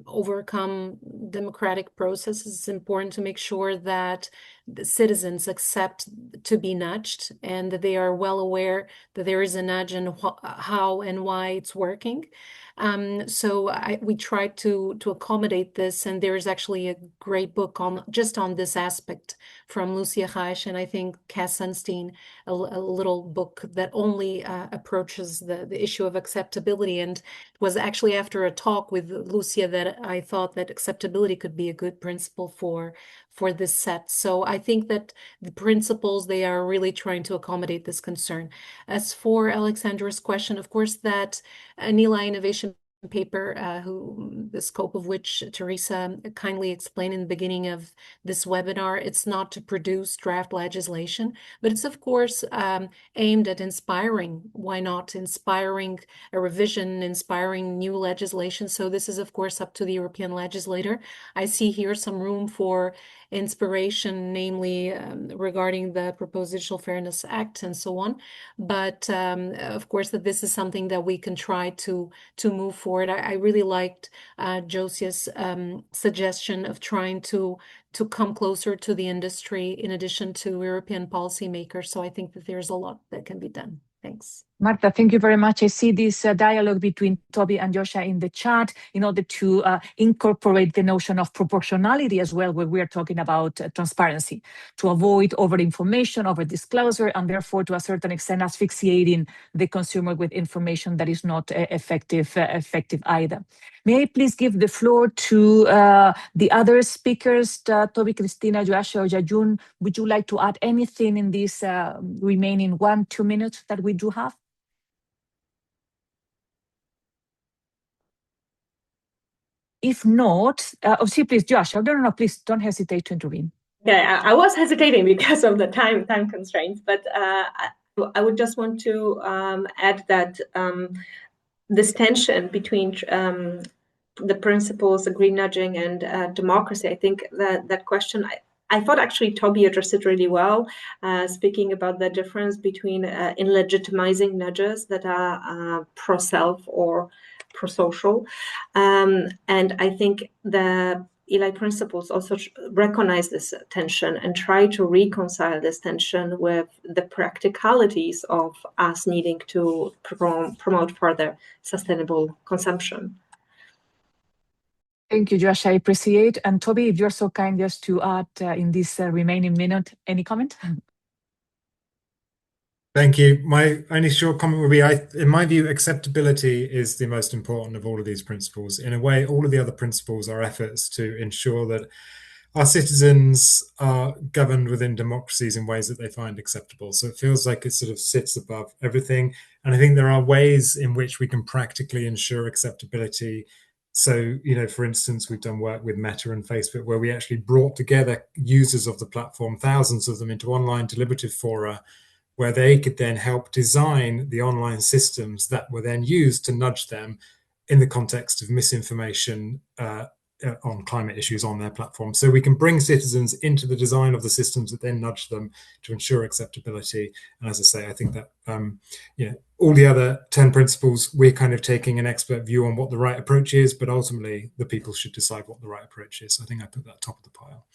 overcome democratic processes. It's important to make sure that the citizens accept to be nudged and that they are well aware that there is a nudge and how and why it's working. So we try to accommodate this, and there is actually a great book on this aspect from Lucia Reich and I think Cass Sunstein, a little book that only approaches the issue of acceptability. And it was actually after a talk with Lucia that I thought that acceptability could be a good principle for this set. So I think that the principles, they are really trying to accommodate this concern. As for Alexandra's question, of course, that NILA innovation paper, the scope of which Teresa kindly explained in the beginning of this webinar, it's not to produce draft legislation, but it's of course aimed at inspiring, why not, inspiring a revision, inspiring new legislation. So this is of course up to the European legislator. I see here some room for inspiration, namely regarding the Proposed Digital Fairness Act and so on. But of course that this is something that we can try to move forward. I really liked Josia's suggestion of trying to come closer to the industry in addition to European policymakers. So I think that there's a lot that can be done. Thanks. Marta, thank you very much. I see this dialogue between Toby and Josia in the chat in order to incorporate the notion of proportionality as well, when we are talking about transparency, to avoid over-information, over-disclosure, and therefore to a certain extent asphyxiating the consumer with information that is not effective either. May I please give the floor to the other speakers, Toby, Cristina, Josia, or Yajun? Would you like to add anything in this remaining 1-2 minutes that we do have? If not, please, Josia, no, please don't hesitate to intervene. Yeah, I was hesitating because of the time constraints, but I would just want to add that this tension between the principles of green nudging and democracy, I think that question, I thought actually Toby addressed it really well, speaking about the difference between in legitimizing nudges that are pro-self or pro-social. And I think the ELI principles also recognize this tension and try to reconcile this tension with the practicalities of us needing to promote further sustainable consumption. Thank you, Josia. I appreciate. And Toby, if you're so kind just to add in this remaining minute, any comment? Thank you. My only short comment would be, in my view, acceptability is the most important of all of these principles. In a way, all of the other principles are efforts to ensure that our citizens are governed within democracies in ways that they find acceptable. So it feels like it sort of sits above everything. And I think there are ways in which we can practically ensure acceptability. So, for instance, we've done work with Meta and Facebook where we actually brought together users of the platform, thousands of them, into online deliberative fora, where they could then help design the online systems that were then used to nudge them in the context of misinformation on climate issues on their platform. So we can bring citizens into the design of the systems that then nudge them to ensure acceptability. And as I say, I think that all the other 10 principles, we're kind of taking an expert view on what the right approach is, but ultimately the people should decide what the right approach is. So I think I put that top of the pile.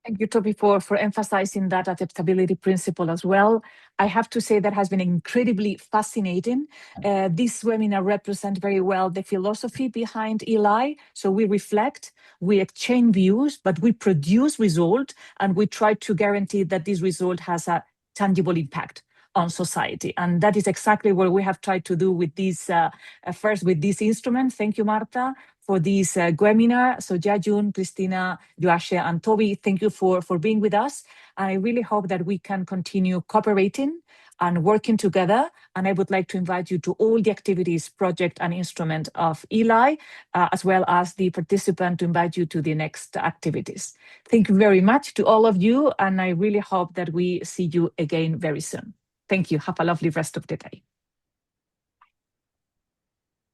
Thank you, Toby, for emphasizing that adaptability principle as well. I have to say that has been incredibly fascinating. This webinar represents very well the philosophy behind ELI. So we reflect, we exchange views, but we produce result, and we try to guarantee that this result has a tangible impact on society. And that is exactly what we have tried to do with this, first with this instrument. Thank you, Marta, for this webinar. So Jia-Jun, Christina, Joashe, and Toby, thank you for being with us. And I really hope that we can continue cooperating and working together. And I would like to invite you to all the activities, project and instrument of ELI, as well as the participant to invite you to the next activities. Thank you very much to all of you. And I really hope that we see you again very soon. Thank you. Have a lovely rest of the day.